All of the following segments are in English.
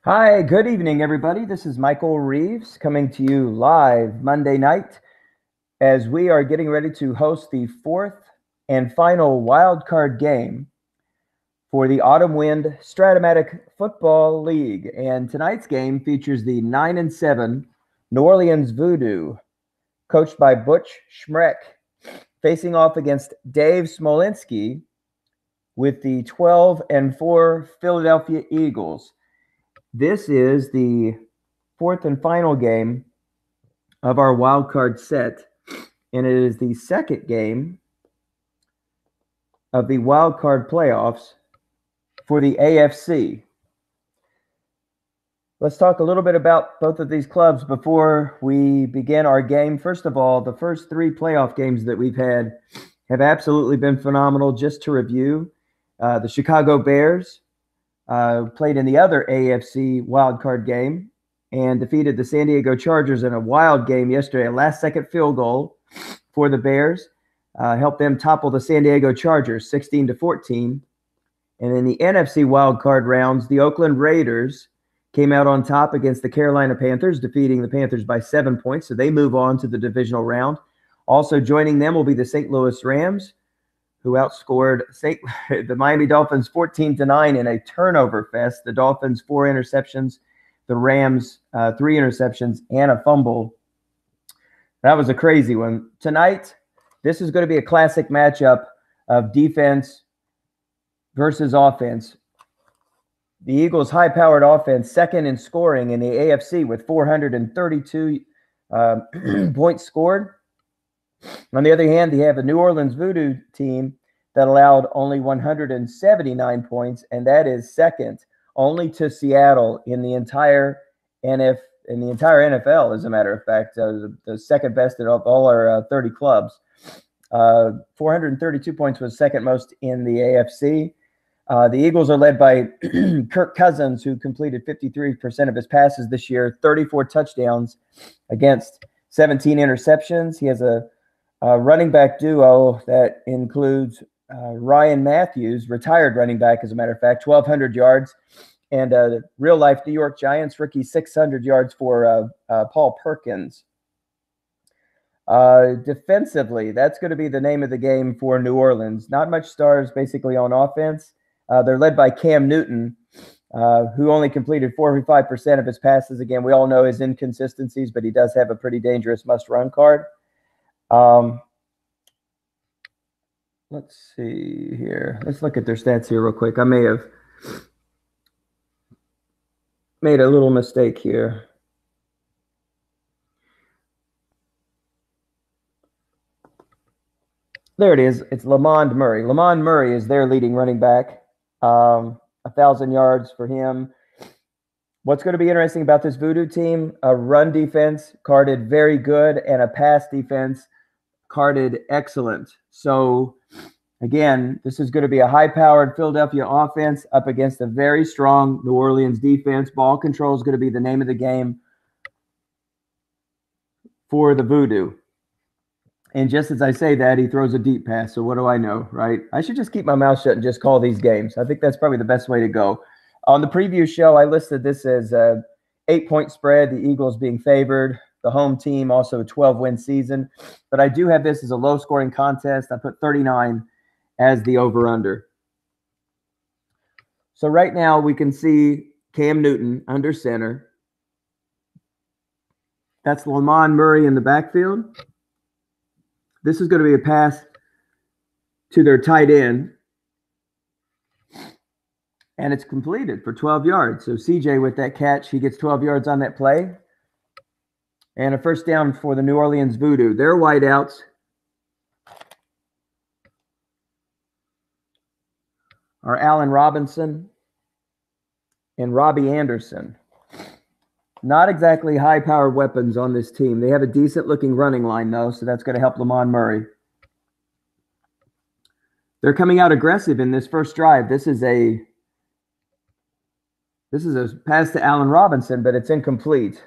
Hi, good evening, everybody. This is Michael Reeves coming to you live Monday night as we are getting ready to host the fourth and final wild card game for the Autumn Wind Stratomatic Football League. And tonight's game features the 9-7 New Orleans Voodoo, coached by Butch Schmreck, facing off against Dave Smolinski with the 12-4 Philadelphia Eagles. This is the fourth and final game of our wild card set, and it is the second game of the wild card playoffs for the AFC. Let's talk a little bit about both of these clubs before we begin our game. First of all, the first three playoff games that we've had have absolutely been phenomenal. Just to review, the Chicago Bears played in the other AFC wildcard game and defeated the San Diego Chargers in a wild game yesterday. A last-second field goal for the Bears helped them topple the San Diego Chargers 16-14. And in the NFC wildcard rounds, the Oakland Raiders came out on top against the Carolina Panthers, defeating the Panthers by 7 points. So they move on to the divisional round. Also joining them will be the St. Louis Rams, who outscored the Miami Dolphins 14-9 in a turnover fest. The Dolphins 4 interceptions, the Rams 3 interceptions, and a fumble. That was a crazy one. Tonight, this is going to be a classic matchup of defense versus offense. The Eagles' high-powered offense, second in scoring in the AFC with 432 points scored. On the other hand, they have a New Orleans Voodoo team that allowed only 179 points, and that is second only to Seattle in the entire NFL, as a matter of fact, the second best of all our 30 clubs. 432 points was second most in the AFC. The Eagles are led by Kirk Cousins, who completed 53% of his passes this year, 34 touchdowns against 17 interceptions. He has a running back duo that includes Ryan Matthews, retired running back, as a matter of fact, 1,200 yards, and real-life New York Giants rookie 600 yards for Paul Perkins. Defensively, that's going to be the name of the game for New Orleans. Not much stars, basically, on offense. They're led by Cam Newton, who only completed 45% of his passes. Again, we all know his inconsistencies, but he does have a pretty dangerous must-run card. Let's see here. Let's look at their stats here real quick. I may have made a little mistake here. There it is. It's Lamond Murray. Lamond Murray is their leading running back. 1,000 yards for him. What's going to be interesting about this Voodoo team, a run defense carded very good and a pass defense carded excellent. So, again, this is going to be a high-powered Philadelphia offense up against a very strong New Orleans defense. Ball control is going to be the name of the game for the Voodoo. And just as I say that, he throws a deep pass. So what do I know, right? I should just keep my mouth shut and just call these games. I think that's probably the best way to go. On the preview show, I listed this as a 8-point spread, the Eagles being favored, the home team also a 12-win season. But I do have this as a low-scoring contest. I put 39 as the over-under. So right now we can see Cam Newton under center. That's Lamond Murray in the backfield. This is going to be a pass to their tight end. And it's completed for 12 yards. So CJ with that catch, he gets 12 yards on that play. And a first down for the New Orleans Voodoo. Their wideouts are Allen Robinson and Robbie Anderson. Not exactly high-powered weapons on this team. They have a decent-looking running line, though, so that's going to help Lamond Murray. They're coming out aggressive in this first drive. This is a pass to Allen Robinson, but it's incomplete.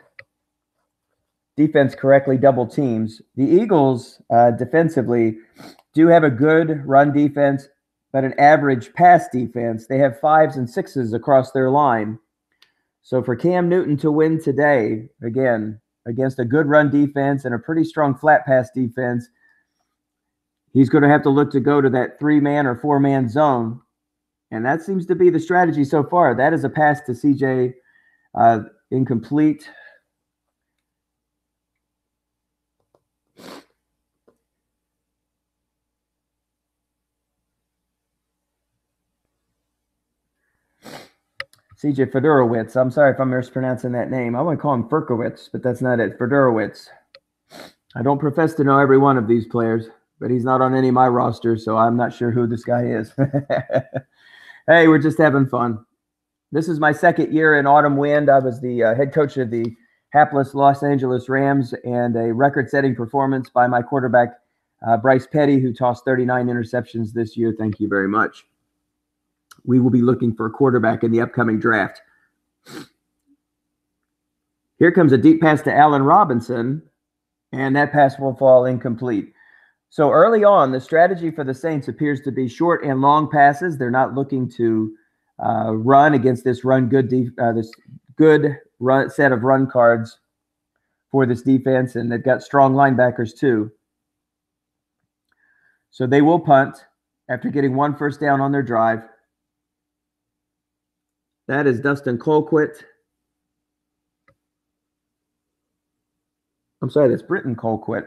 Defense correctly double teams. The Eagles, defensively, do have a good run defense, but an average pass defense. They have 5s and 6s across their line. So for Cam Newton to win today, again, against a good run defense and a pretty strong flat pass defense, he's going to have to look to go to that 3-man or 4-man zone. And that seems to be the strategy so far. That is a pass to CJ, incomplete. CJ Fedorowicz. I'm sorry if I'm mispronouncing that name. I want to call him Ferkowitz, but that's not it. Fedorowicz. I don't profess to know every one of these players, but he's not on any of my rosters, so I'm not sure who this guy is. Hey, we're just having fun. This is my second year in Autumn Wind. I was the head coach of the hapless Los Angeles Rams, and a record-setting performance by my quarterback, Bryce Petty, who tossed 39 interceptions this year. Thank you very much. We will be looking for a quarterback in the upcoming draft. Here comes a deep pass to Allen Robinson, and that pass will fall incomplete. So early on, the strategy for the Saints appears to be short and long passes. They're not looking to run against this this good run set of run cards for this defense, and they've got strong linebackers too. So they will punt after getting one first down on their drive. That is Dustin Colquitt. I'm sorry, that's Britton Colquitt.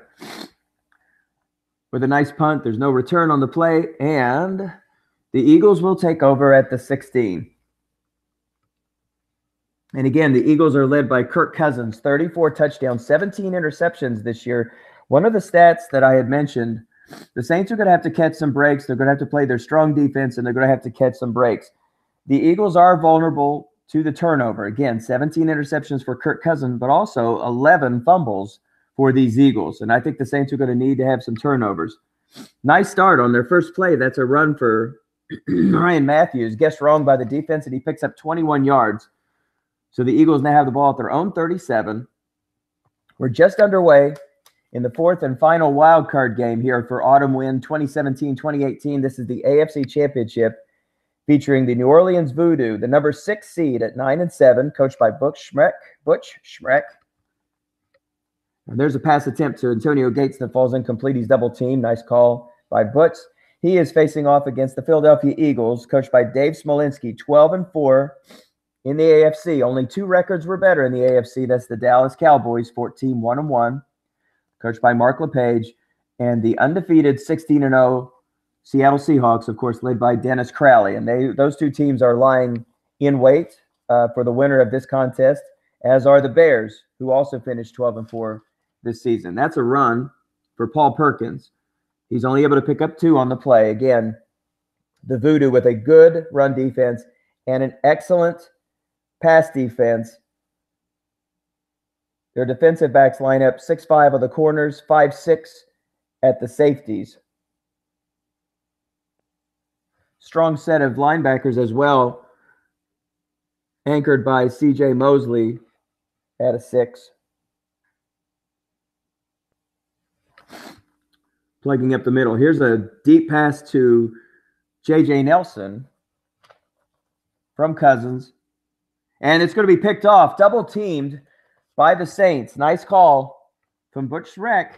With a nice punt, there's no return on the play, and the Eagles will take over at the 16. And again, the Eagles are led by Kirk Cousins, 34 touchdowns, 17 interceptions this year. One of the stats that I had mentioned, the Saints are going to have to catch some breaks. They're going to have to play their strong defense, and they're going to have to catch some breaks. The Eagles are vulnerable to the turnover. Again, 17 interceptions for Kirk Cousins, but also 11 fumbles for these Eagles. And I think the Saints are going to need to have some turnovers. Nice start on their first play. That's a run for Ryan Matthews. Guessed wrong by the defense, and he picks up 21 yards. So the Eagles now have the ball at their own 37. We're just underway in the fourth and final wild card game here for Autumn Wind 2017-2018. This is the AFC Championship, featuring the New Orleans Voodo, the number 6 seed at 9-7, coached by Butch Schreck. And there's a pass attempt to Antonio Gates that falls incomplete. He's double teamed. Nice call by Butch. He is facing off against the Philadelphia Eagles, coached by Dave Smolinski, 12-4 in the AFC. Only 2 records were better in the AFC. That's the Dallas Cowboys, 14-1-1, coached by Mark LePage, and the undefeated 16-0 Seattle Seahawks, of course, led by Dennis Crowley. And those two teams are lying in wait for the winner of this contest, as are the Bears, who also finished 12-4 this season. That's a run for Paul Perkins. He's only able to pick up 2 on the play. Again, the Voodo with a good run defense and an excellent pass defense. Their defensive backs line up 6'5" on the corners, 5'6" at the safeties. Strong set of linebackers as well, anchored by C.J. Mosley at a 6. Plugging up the middle. Here's a deep pass to J.J. Nelson from Cousins. And it's going to be picked off, double teamed by the Saints. Nice call from Butch Schreck.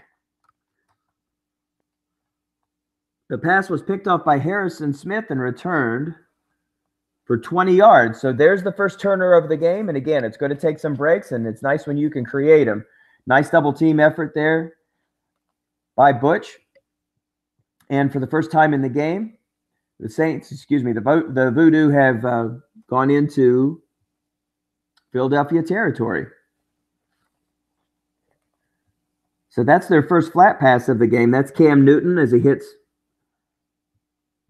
The pass was picked off by Harrison Smith and returned for 20 yards. So there's the first turner of the game. And again, it's going to take some breaks, and it's nice when you can create them. Nice double team effort there by Butch. And for the first time in the game, the Saints, the Voodo have gone into Philadelphia territory. So that's their first flat pass of the game. That's Cam Newton as he hits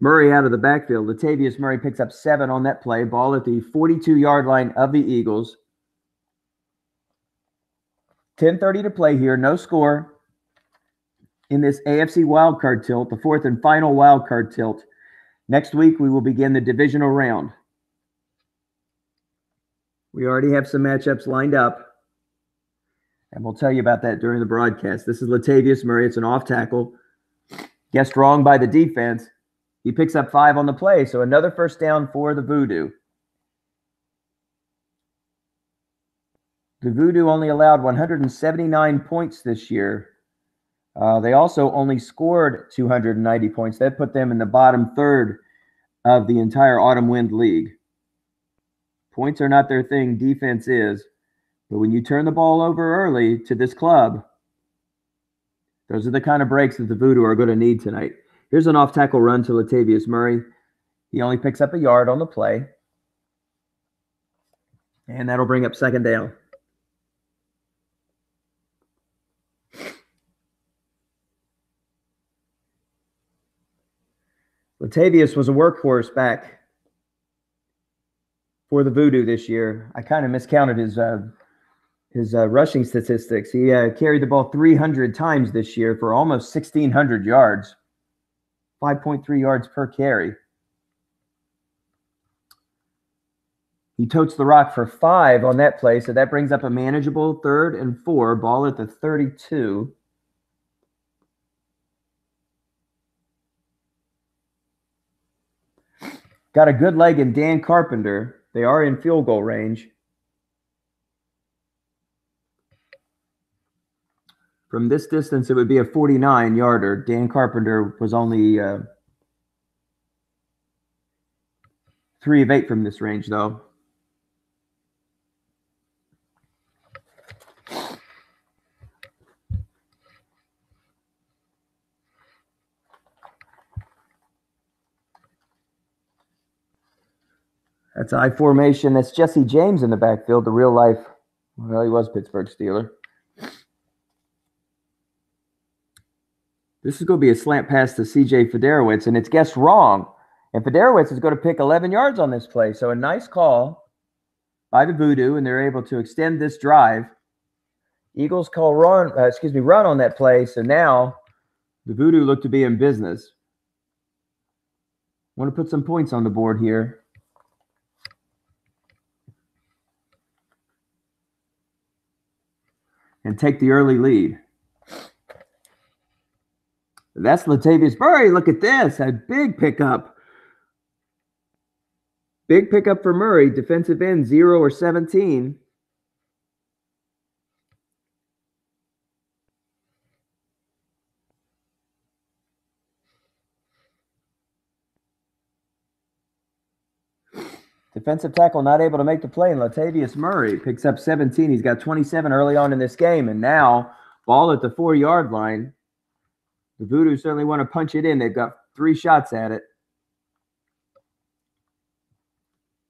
Murray out of the backfield. Latavius Murray picks up 7 on that play. Ball at the 42-yard line of the Eagles. 10:30 to play here. No score in this AFC wildcard tilt, the fourth and final wildcard tilt. Next week, we will begin the divisional round. We already have some matchups lined up, and we'll tell you about that during the broadcast. This is Latavius Murray. It's an off tackle. Guessed wrong by the defense. He picks up 5 on the play, so another first down for the Voodo. The Voodo only allowed 179 points this year. They also only scored 290 points. That put them in the bottom third of the entire Autumn Wind League. Points are not their thing, defense is. But when you turn the ball over early to this club, those are the kind of breaks that the Voodo are going to need tonight. Here's an off-tackle run to Latavius Murray. He only picks up a yard on the play. And that'll bring up second down. Latavius was a workhorse back for the Voodo this year. I kind of miscounted his rushing statistics. He carried the ball 300 times this year for almost 1,600 yards, 5.3 yards per carry. He totes the rock for 5 on that play, so that brings up a manageable 3rd and 4, ball at the 32. Got a good leg in Dan Carpenter. They are in field goal range. From this distance, it would be a 49-yarder. Dan Carpenter was only 3 of 8 from this range, though. That's I formation. That's Jesse James in the backfield, the real life. Well, he was Pittsburgh Steeler. This is going to be a slant pass to C.J. Federowicz, and it's guessed wrong. And Federowicz is going to pick 11 yards on this play. So a nice call by the Voodo, and they're able to extend this drive. Eagles call run on that play. So now the Voodo look to be in business. Want to put some points on the board here. And take the early lead. That's Latavius Murray. Look at this. A big pickup. Big pickup for Murray. Defensive end, 0 or 17. Defensive tackle not able to make the play, and Latavius Murray picks up 17. He's got 27 early on in this game, and now ball at the 4-yard line. The Voodo certainly want to punch it in. They've got 3 shots at it.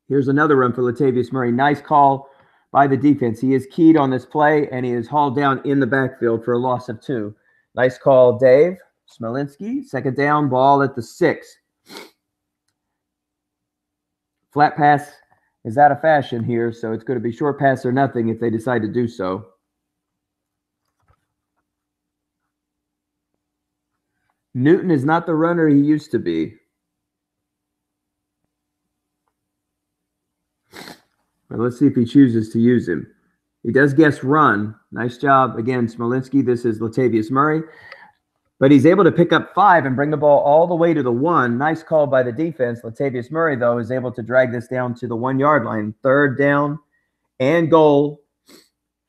Here's another run for Latavius Murray. Nice call by the defense. He is keyed on this play, and he is hauled down in the backfield for a loss of 2. Nice call, Dave Smolinski. Second down, ball at the 6. Flat pass is out of fashion here, so it's going to be short pass or nothing if they decide to do so. Newton is not the runner he used to be. But let's see if he chooses to use him. He does guess run. Nice job. Again, Smolinski, this is Latavius Murray. But he's able to pick up 5 and bring the ball all the way to the 1. Nice call by the defense. Latavius Murray, though, is able to drag this down to the 1-yard line. 3rd down and goal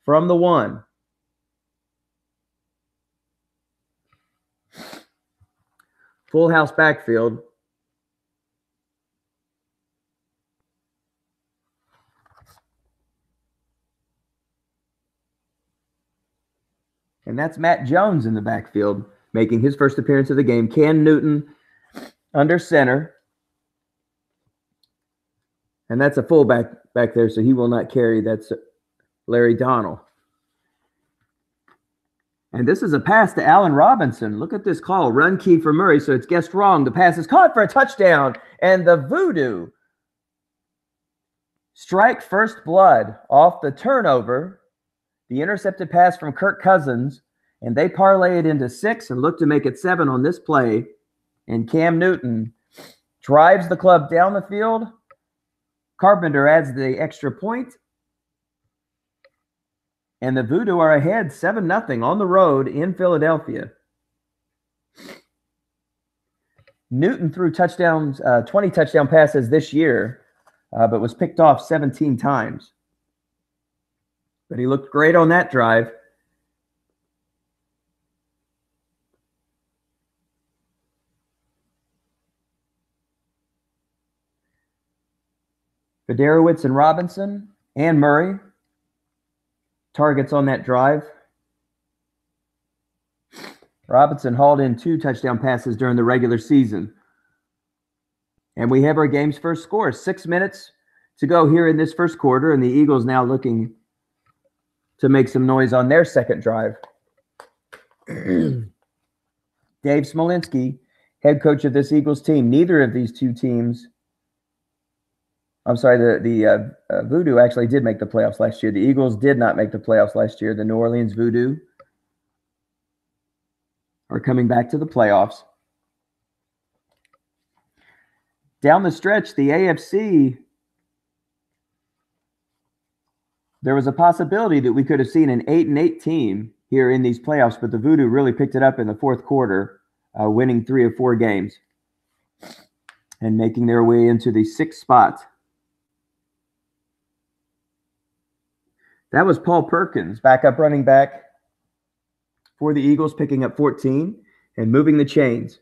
from the 1. Full house backfield. And that's Matt Jones in the backfield, making his first appearance of the game. Cam Newton under center. And that's a fullback back there, so he will not carry. That's Larry Donnell. And this is a pass to Allen Robinson. Look at this call. Run key for Murray, so it's guessed wrong. The pass is caught for a touchdown. And the Voodo strike first blood off the turnover. The intercepted pass from Kirk Cousins. And they parlay it into 6 and look to make it 7 on this play. And Cam Newton drives the club down the field. Carpenter adds the extra point. And the Voodo are ahead 7-0 on the road in Philadelphia. Newton threw 20 touchdown passes this year, but was picked off 17 times. But he looked great on that drive. Fiedorowicz and Robinson and Murray targets on that drive. Robinson hauled in 2 touchdown passes during the regular season. And we have our game's first score. 6 minutes to go here in this first quarter, and the Eagles now looking to make some noise on their second drive. Dave Smolinski, head coach of this Eagles team. Neither of these two teams, the Voodo actually did make the playoffs last year. The Eagles did not make the playoffs last year. The New Orleans Voodo are coming back to the playoffs. Down the stretch, the AFC, there was a possibility that we could have seen an 8-8 team here in these playoffs, but the Voodo really picked it up in the fourth quarter, winning 3 of 4 games and making their way into the 6th spot. That was Paul Perkins, backup running back for the Eagles, picking up 14 and moving the chains.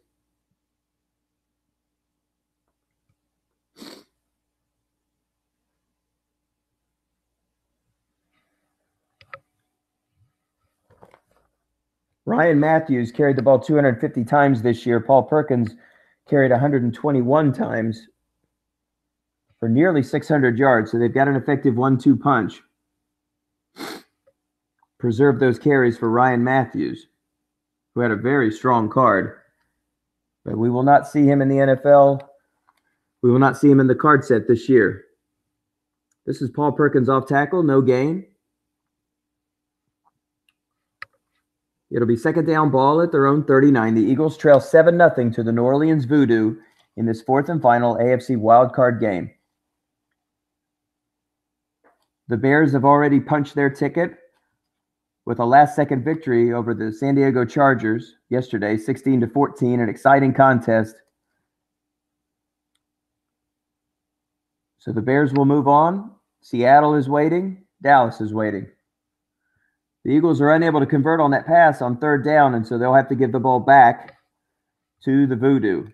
Ryan Matthews carried the ball 250 times this year. Paul Perkins carried 121 times for nearly 600 yards. So they've got an effective 1-2 punch. Preserve those carries for Ryan Matthews, who had a very strong card. But we will not see him in the NFL. We will not see him in the card set this year. This is Paul Perkins off tackle, no gain. It'll be second down, ball at their own 39. The Eagles trail 7-0 to the New Orleans Voodo in this 4th and final AFC wildcard game. The Bears have already punched their ticket with a last-second victory over the San Diego Chargers yesterday, 16-14, an exciting contest. So the Bears will move on. Seattle is waiting. Dallas is waiting. The Eagles are unable to convert on that pass on 3rd down, and so they'll have to give the ball back to the Voodo.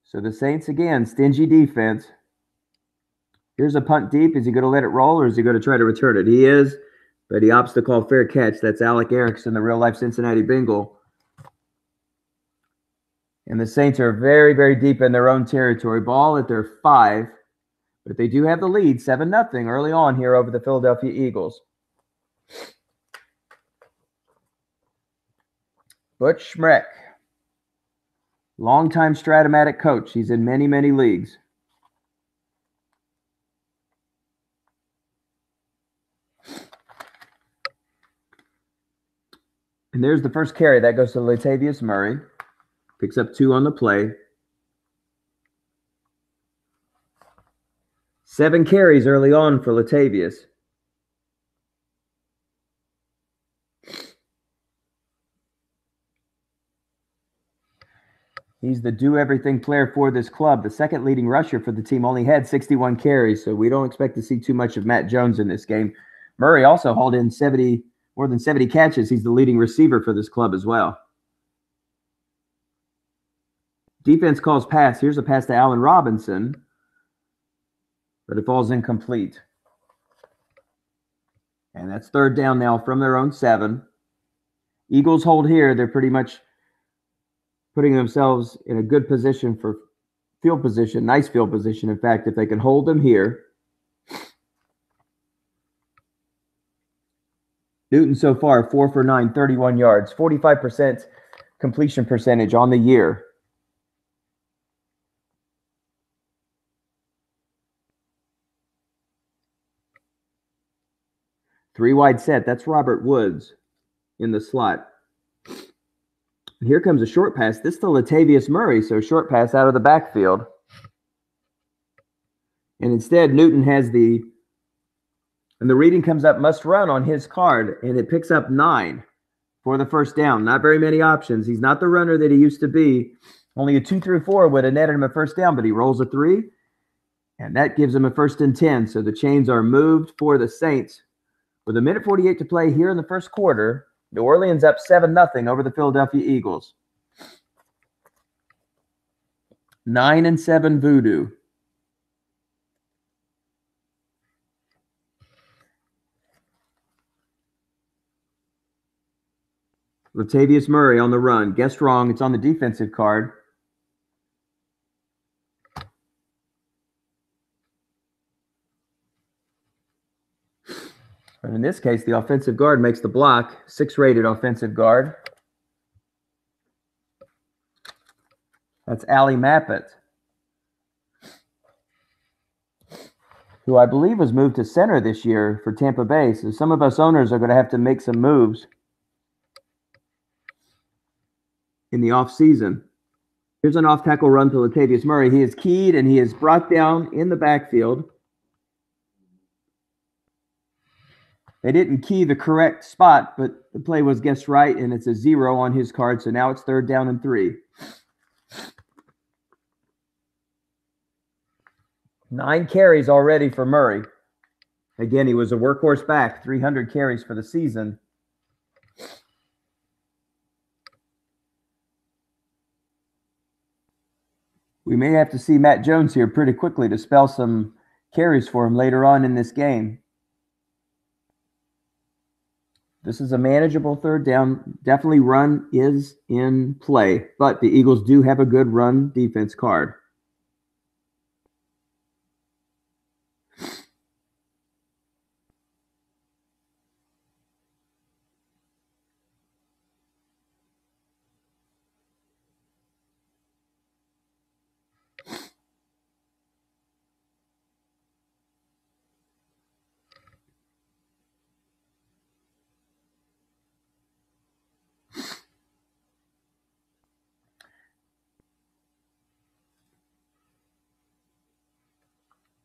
So the Saints, again, stingy defense. Here's a punt deep. Is he going to let it roll, or is he going to try to return it? He is, but he opts to call fair catch. That's Alec Erickson, the real-life Cincinnati Bengal. And the Saints are very, very deep in their own territory. Ball at their 5, but they do have the lead, 7-0 early on here over the Philadelphia Eagles. Butch Schmreck, longtime Stratomatic coach. He's in many, many leagues. And there's the first carry. That goes to Latavius Murray. Picks up 2 on the play. 7 carries early on for Latavius. He's the do-everything player for this club. The second leading rusher for the team only had 61 carries, so we don't expect to see too much of Matt Jones in this game. Murray also hauled in more than 70 catches. He's the leading receiver for this club as well. Defense calls pass. Here's a pass to Allen Robinson, but it falls incomplete. And that's 3rd down now from their own 7. Eagles hold here. They're pretty much putting themselves in a good position for field position, nice field position. In fact, if they can hold them here. Newton so far, 4 for 9, 31 yards, 45% completion percentage on the year. Three wide set. That's Robert Woods in the slot. Here comes a short pass. This to Latavius Murray, so short pass out of the backfield. And instead, Newton has and the reading comes up must run on his card, and it picks up 9 for the first down. Not very many options. He's not the runner that he used to be. Only a 2 through 4 would have netted him a first down, but he rolls a 3 And that gives them a 1st and 10. So the chains are moved for the Saints. With 1:48 to play here in the first quarter, New Orleans up 7-0 over the Philadelphia Eagles. 9-7 Voodo. Latavius Murray on the run. Guessed wrong. It's on the defensive card. And in this case, the offensive guard makes the block. 6-rated offensive guard. That's Ali Mappet, who I believe was moved to center this year for Tampa Bay. So some of us owners are going to have to make some moves in the offseason. Here's an off-tackle run to Latavius Murray. He is keyed and he is brought down in the backfield. They didn't key the correct spot, but the play was guessed right, and it's a 0 on his card. So now it's 3rd down and 3. 9 carries already for Murray. Again, he was a workhorse back, 300 carries for the season. We may have to see Matt Jones here pretty quickly to spell some carries for him later on in this game. This is a manageable 3rd down. Definitely run is in play, but the Eagles do have a good run defense card.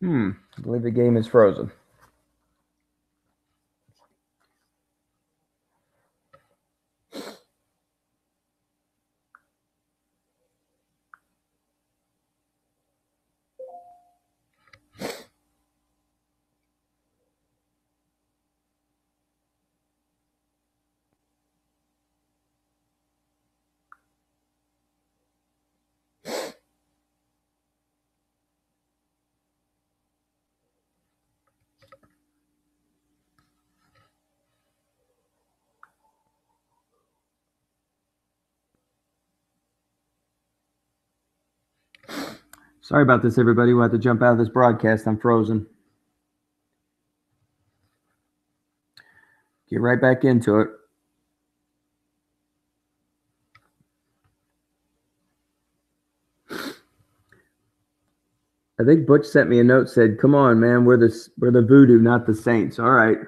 I believe the game is frozen. Sorry about this, everybody. We'll have to jump out of this broadcast. I'm frozen. Get right back into it. I think Butch sent me a note, said, "Come on, man, we're the Voodo, not the Saints." All right.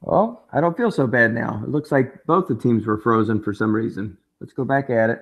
Well, I don't feel so bad now. It looks like both the teams were frozen for some reason. Let's go back at it.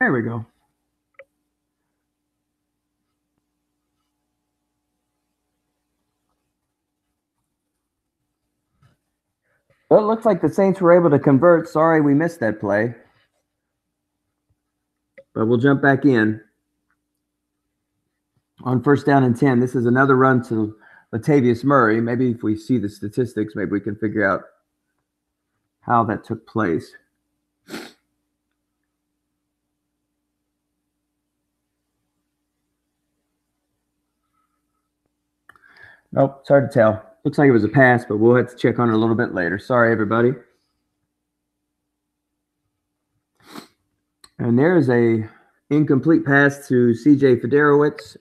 There we go. Well, it looks like the Saints were able to convert. Sorry we missed that play. But we'll jump back in. On 1st down and 10, this is another run to Latavius Murray. Maybe if we see the statistics, maybe we can figure out how that took place. Nope, it's hard to tell. Looks like it was a pass, but we'll have to check on it a little bit later. Sorry, everybody. And there's a incomplete pass to C.J. Federowicz.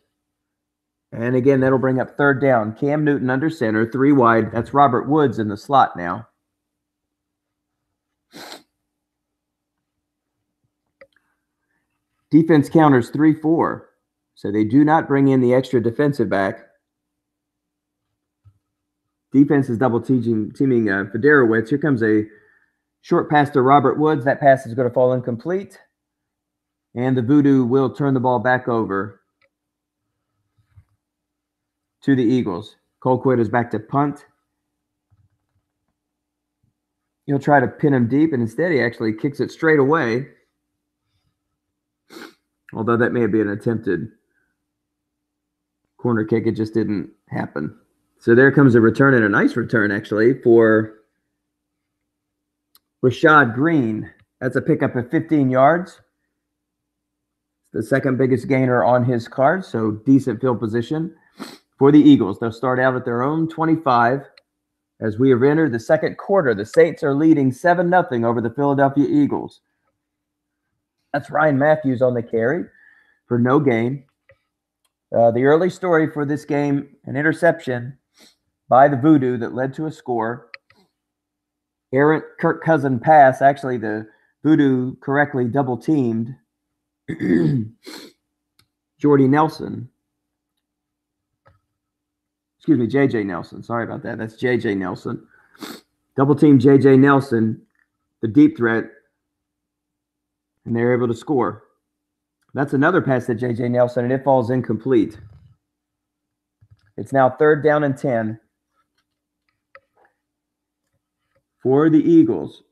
And again, that'll bring up 3rd down. Cam Newton under center, 3 wide. That's Robert Woods in the slot now. Defense counters 3-4. So they do not bring in the extra defensive back. Defense is double teaming Federowicz. Here comes a short pass to Robert Woods. That pass is going to fall incomplete. And the Voodo will turn the ball back over to the Eagles. Colquitt is back to punt. He'll try to pin him deep, and instead he actually kicks it straight away. Although that may be an attempted corner kick, it just didn't happen. So there comes a return, and a nice return, actually, for Rashad Green. That's a pickup of 15 yards. The second biggest gainer on his card, so decent field position for the Eagles. They'll start out at their own 25. As we have entered the second quarter, the Saints are leading 7-0 over the Philadelphia Eagles. That's Ryan Matthews on the carry for no gain. The early story for this game, an interception by the Voodo that led to a score. Errant Kirk Cousin pass. Actually, the Voodo correctly double-teamed Jordy Nelson. Excuse me, J.J. Nelson. Sorry about that. That's J.J. Nelson. Double-teamed J.J. Nelson, the deep threat, and they're able to score. That's another pass to J.J. Nelson, and it falls incomplete. It's now 3rd down and 10 for the Eagles.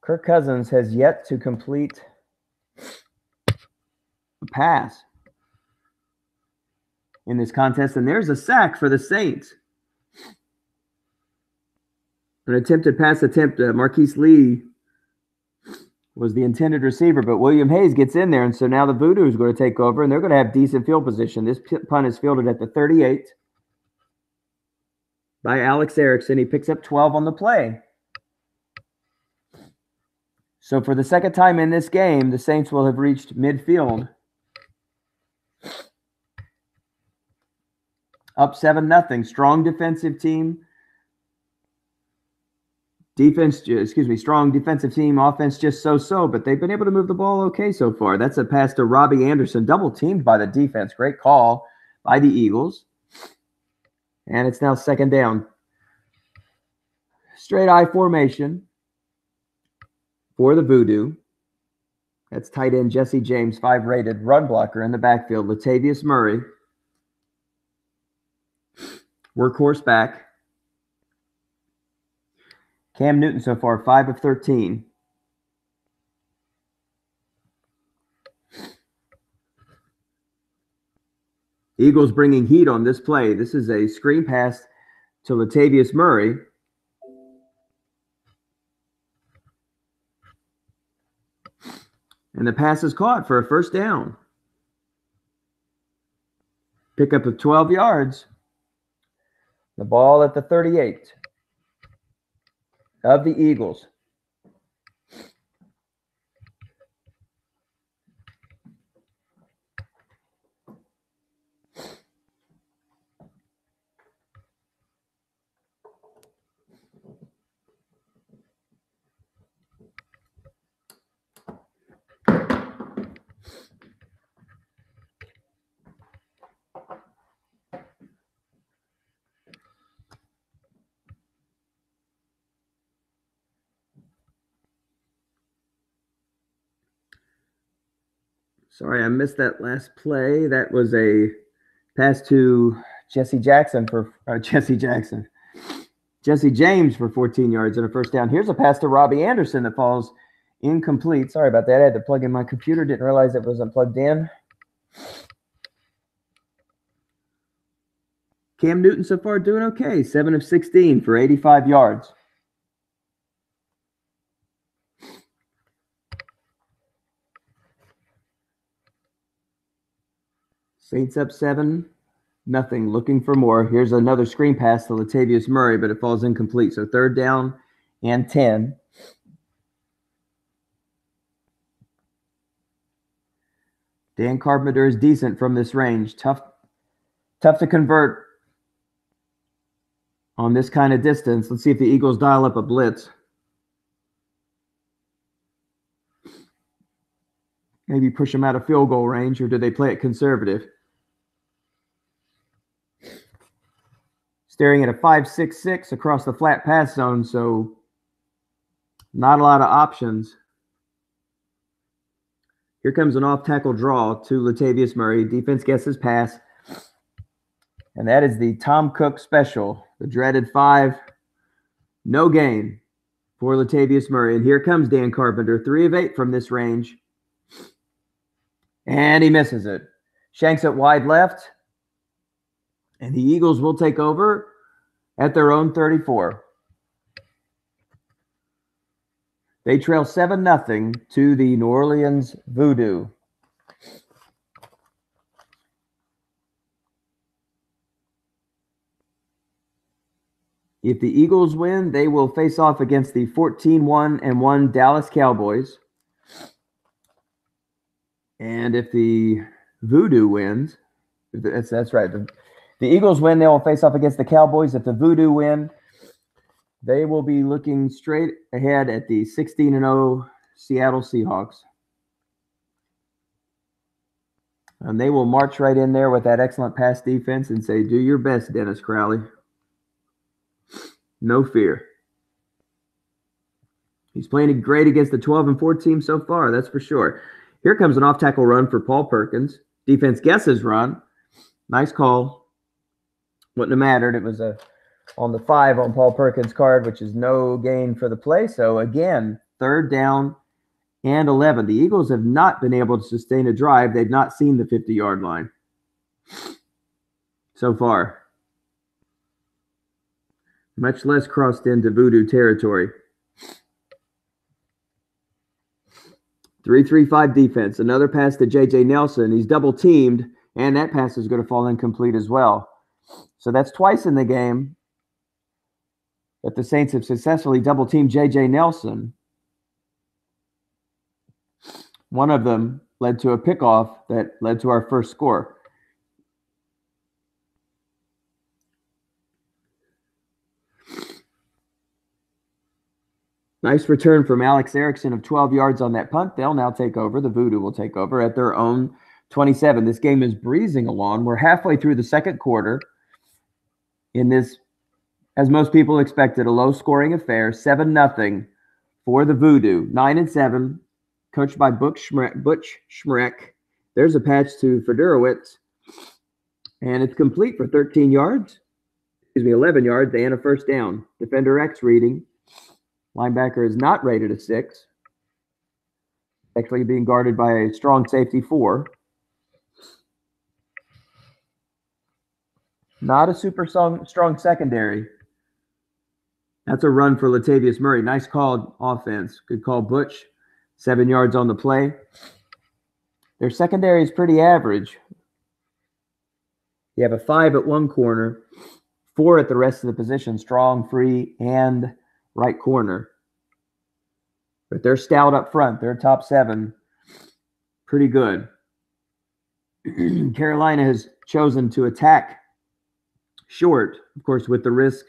Kirk Cousins has yet to complete a pass in this contest, and there's a sack for the Saints. An attempted pass attempt. Marquise Lee was the intended receiver, but William Hayes gets in there, and so now the Voodo is going to take over, and they're going to have decent field position. This punt is fielded at the 38 by Alex Erickson. He picks up 12 on the play. So for the second time in this game, the Saints will have reached midfield. Up 7-0. Strong defensive team. Strong defensive team. Offense just so-so, but they've been able to move the ball okay so far. That's a pass to Robbie Anderson, double teamed by the defense. Great call by the Eagles. And it's now 2nd down. Straight eye formation for the Voodo. That's tight end Jesse James, 5 rated run blocker in the backfield. Latavius Murray, workhorse back. Cam Newton so far, 5 of 13. Eagles bringing heat on this play. This is a screen pass to Latavius Murray. And the pass is caught for a 1st down. Pickup of 12 yards. The ball at the 38 of the Eagles. Sorry, I missed that last play. That was a pass to Jesse James for 14 yards and a first down. Here's a pass to Robbie Anderson that falls incomplete. Sorry about that. I had to plug in my computer. Didn't realize it wasn't plugged in. Cam Newton so far doing okay. 7 of 16 for 85 yards. Saints up 7-0, looking for more. Here's another screen pass to Latavius Murray, but it falls incomplete. So 3rd down and 10. Dan Carpenter is decent from this range. Tough to convert on this kind of distance. Let's see if the Eagles dial up a blitz. Maybe push them out of field goal range, or do they play it conservative? Staring at a 5-6-6 across the flat pass zone, so not a lot of options. Here comes an off-tackle draw to Latavius Murray. Defense guesses pass. And that is the Tom Cook special, the dreaded 5. No gain for Latavius Murray. And here comes Dan Carpenter, 3 of 8 from this range. And he misses it. Shanks it wide left. And the Eagles will take over at their own 34. They trail 7-0 to the New Orleans Voodoo. If the Eagles win, they will face off against the 14-1-1 Dallas Cowboys. And if the Voodoo wins, that's right. The Eagles win, they will face off against the Cowboys. If the Voodoo win, they will be looking straight ahead at the 16-0 Seattle Seahawks. And they will march right in there with that excellent pass defense and say, do your best, Dennis Crowley. No fear. He's playing great against the 12-4 team so far, that's for sure. Here comes an off-tackle run for Paul Perkins. Defense guesses run. Nice call. Wouldn't have mattered. It was on the 5 on Paul Perkins' card, which is no gain for the play. So, again, 3rd down and 11. The Eagles have not been able to sustain a drive. They've not seen the 50-yard line so far. Much less crossed into Voodoo territory. 3-3-5 defense. Another pass to J.J. Nelson. He's double-teamed, and that pass is going to fall incomplete as well. So that's twice in the game that the Saints have successfully double-teamed J.J. Nelson. One of them led to a pickoff that led to our first score. Nice return from Alex Erickson of 12 yards on that punt. They'll now take over. The Voodoo will take over at their own 27. This game is breezing along. We're halfway through the second quarter in this, as most people expected, a low-scoring affair. 7-0 for the Voodoo. 9-7, coached by Butch Schmreck. There's a patch to Fedorowicz, and it's complete for 13 yards. 11 yards and a first down. Defender X reading. Linebacker is not rated a 6. Actually being guarded by a strong safety 4. Not a super strong secondary. That's a run for Latavius Murray. Nice called offense. Good call, Butch. 7 yards on the play. Their secondary is pretty average. You have a 5 at one corner, 4 at the rest of the position, strong, free, and right corner. But they're stout up front. They're top 7. Pretty good. Carolina has chosen to attack short, of course, with the risk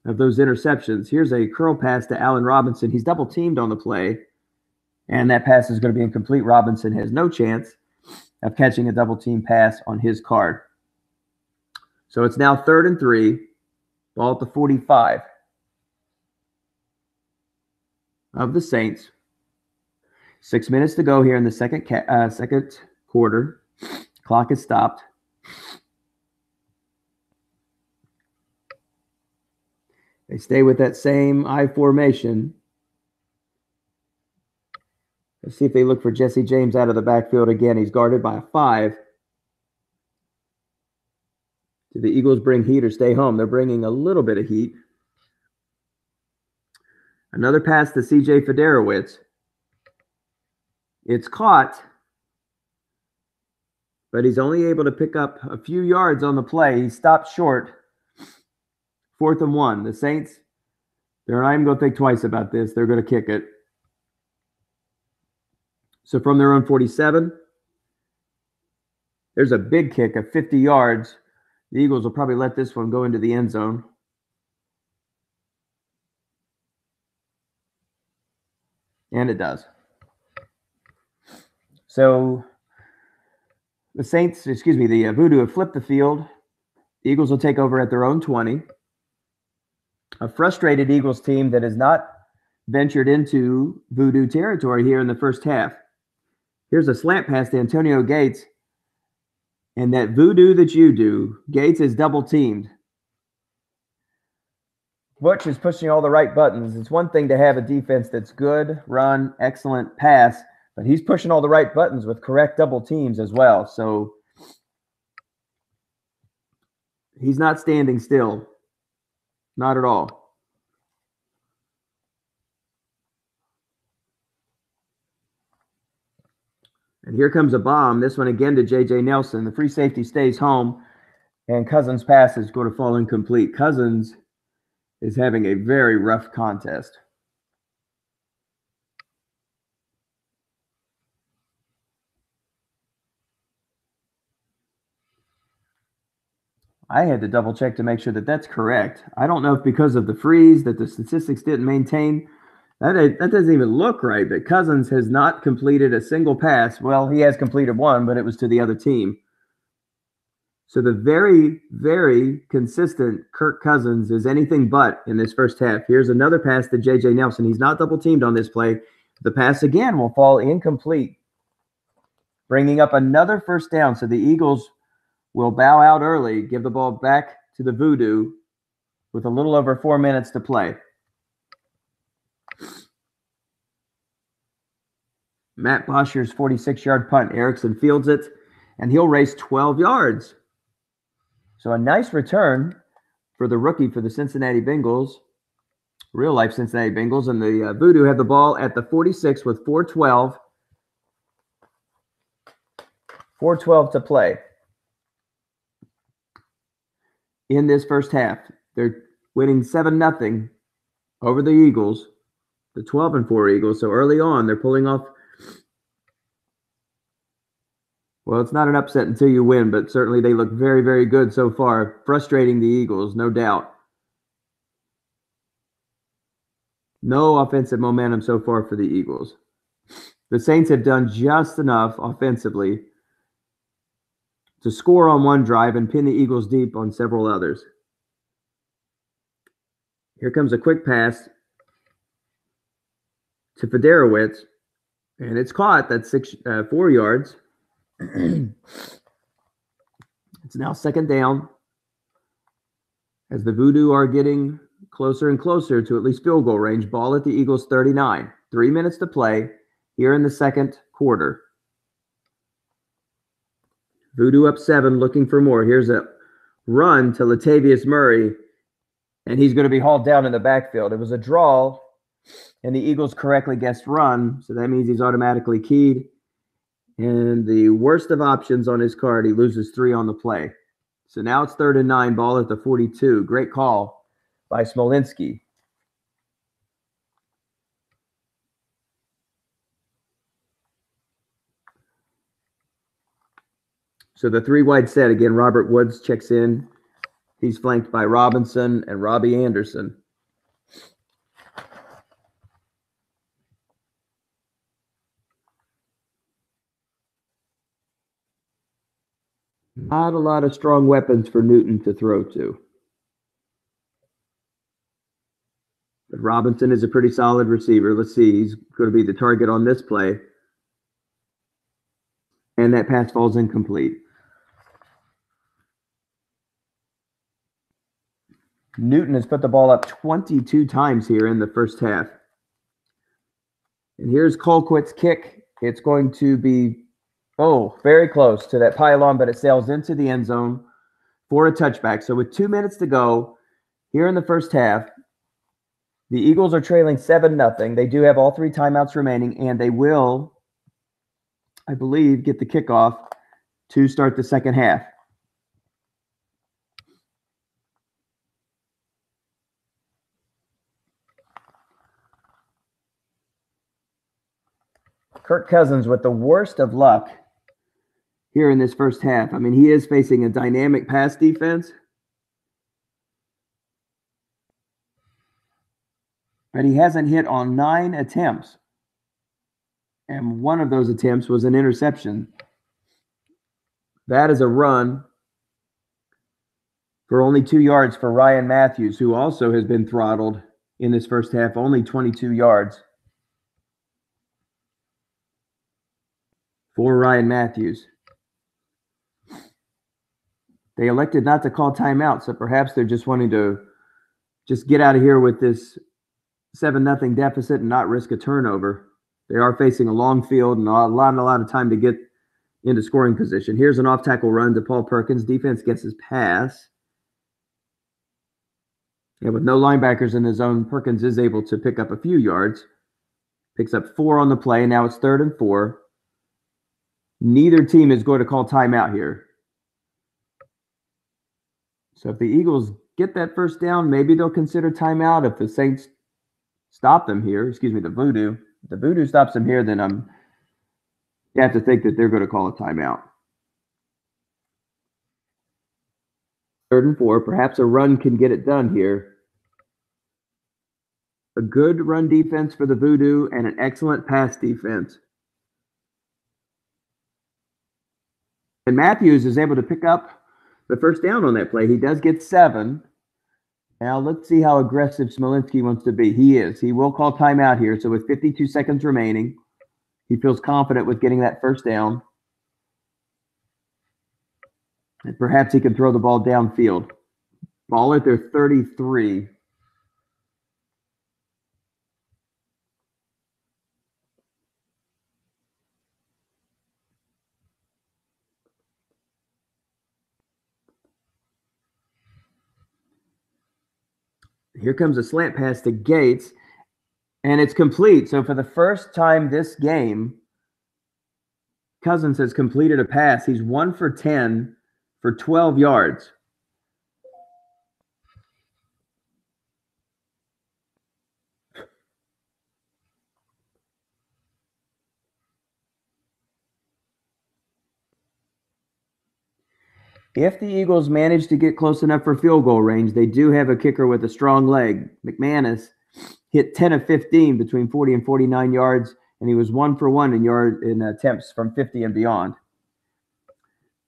of those interceptions. Here's a curl pass to Allen Robinson. He's double-teamed on the play, and that pass is going to be incomplete. Robinson has no chance of catching a double-team pass on his card. So it's now 3rd and 3, ball at the 45 of the Saints. 6 minutes to go here in the second quarter. Clock is stopped. They stay with that same I formation. Let's see if they look for Jesse James out of the backfield again. He's guarded by a 5. Do the Eagles bring heat or stay home? They're bringing a little bit of heat. Another pass to C.J. Federowicz. It's caught, but he's only able to pick up a few yards on the play. He stopped short. 4th and 1. The Saints, they're not even going to think twice about this. They're going to kick it. So from their own 47, there's a big kick of 50 yards. The Eagles will probably let this one go into the end zone. And it does. So the Voodo have flipped the field. The Eagles will take over at their own 20. A frustrated Eagles team that has not ventured into Voodo territory here in the first half. Here's a slant pass to Antonio Gates. And that Voodo that you do, Gates is double teamed. Butch is pushing all the right buttons. It's one thing to have a defense that's good, run, excellent, pass, but he's pushing all the right buttons with correct double teams as well. So he's not standing still. Not at all. And here comes a bomb. This one again to J.J. Nelson. The free safety stays home, and Cousins' pass is going to fall incomplete. Cousins is having a very rough contest. I had to double check to make sure that that's correct. I don't know if because of the freeze that the statistics didn't maintain. That doesn't even look right, but Cousins has not completed a single pass. Well, he has completed one, but it was to the other team. So the very, very consistent Kirk Cousins is anything but in this first half. Here's another pass to J.J. Nelson. He's not double teamed on this play. The pass again will fall incomplete, bringing up another first down. So the Eagles will bow out early, give the ball back to the Voodo with a little over 4 minutes to play. Matt Bosher's 46-yard punt. Erickson fields it, and he'll race 12 yards. So a nice return for the rookie for the Cincinnati Bengals, real-life Cincinnati Bengals, and the Voodo have the ball at the 46 with 4:12 to play. In this first half, they're winning 7-0 over the Eagles, the 12-4 Eagles. So early on, they're pulling off. Well, it's not an upset until you win, but certainly they look very, very good so far, frustrating the Eagles, no doubt. No offensive momentum so far for the Eagles. The Saints have done just enough offensively to score on one drive and pin the Eagles deep on several others. Here comes a quick pass to Federowicz, and it's caught. That's 4 yards. It's now second down as the Voodo are getting closer and closer to at least field goal range. Ball at the Eagles 39. 3 minutes to play here in the second quarter. Voodo up 7, looking for more. Here's a run to Latavius Murray, and he's going to be hauled down in the backfield. It was a draw, and the Eagles correctly guessed run, so that means he's automatically keyed. And the worst of options on his card, he loses 3 on the play. So now it's 3rd and 9, ball at the 42. Great call by Smolinski. So the 3-wide set, again, Robert Woods checks in. He's flanked by Robinson and Robbie Anderson. Not a lot of strong weapons for Newton to throw to. But Robinson is a pretty solid receiver. Let's see. He's going to be the target on this play. And that pass falls incomplete. Newton has put the ball up 22 times here in the first half. And here's Colquitt's kick. It's going to be, very close to that pylon, but it sails into the end zone for a touchback. So with 2 minutes to go here in the first half, the Eagles are trailing 7-0. They do have all 3 timeouts remaining, and they will, I believe, get the kickoff to start the second half. Kirk Cousins with the worst of luck here in this first half. I mean, he is facing a dynamic pass defense. But he hasn't hit on 9 attempts. And one of those attempts was an interception. That is a run for only 2 yards for Ryan Matthews, who also has been throttled in this first half, only 22 yards for Ryan Matthews. They elected not to call timeout, so perhaps they're just wanting to just get out of here with this 7-0 deficit and not risk a turnover. They are facing a long field and a lot of time to get into scoring position. Here's an off-tackle run to Paul Perkins. Defense gets his pass. And with no linebackers in the zone, Perkins is able to pick up a few yards. Picks up 4 on the play. Now it's 3rd and 4. Neither team is going to call timeout here. So if the Eagles get that first down, maybe they'll consider timeout. If the Saints stop them here, the Voodo. If the Voodo stops them here, then you have to think that they're going to call a timeout. 3rd and 4. Perhaps a run can get it done here. A good run defense for the Voodo and an excellent pass defense. And Matthews is able to pick up the first down on that play. He does get 7. Now let's see how aggressive Smolinski wants to be. He is. He will call timeout here. So with 52 seconds remaining, he feels confident with getting that first down. And perhaps he can throw the ball downfield. Ball at their 33. Here comes a slant pass to Gates, and it's complete. So for the first time this game, Cousins has completed a pass. He's 1 for 10 for 12 yards. If the Eagles manage to get close enough for field goal range, they do have a kicker with a strong leg. McManus hit 10 of 15 between 40 and 49 yards, and he was 1 for 1 in attempts from 50 and beyond.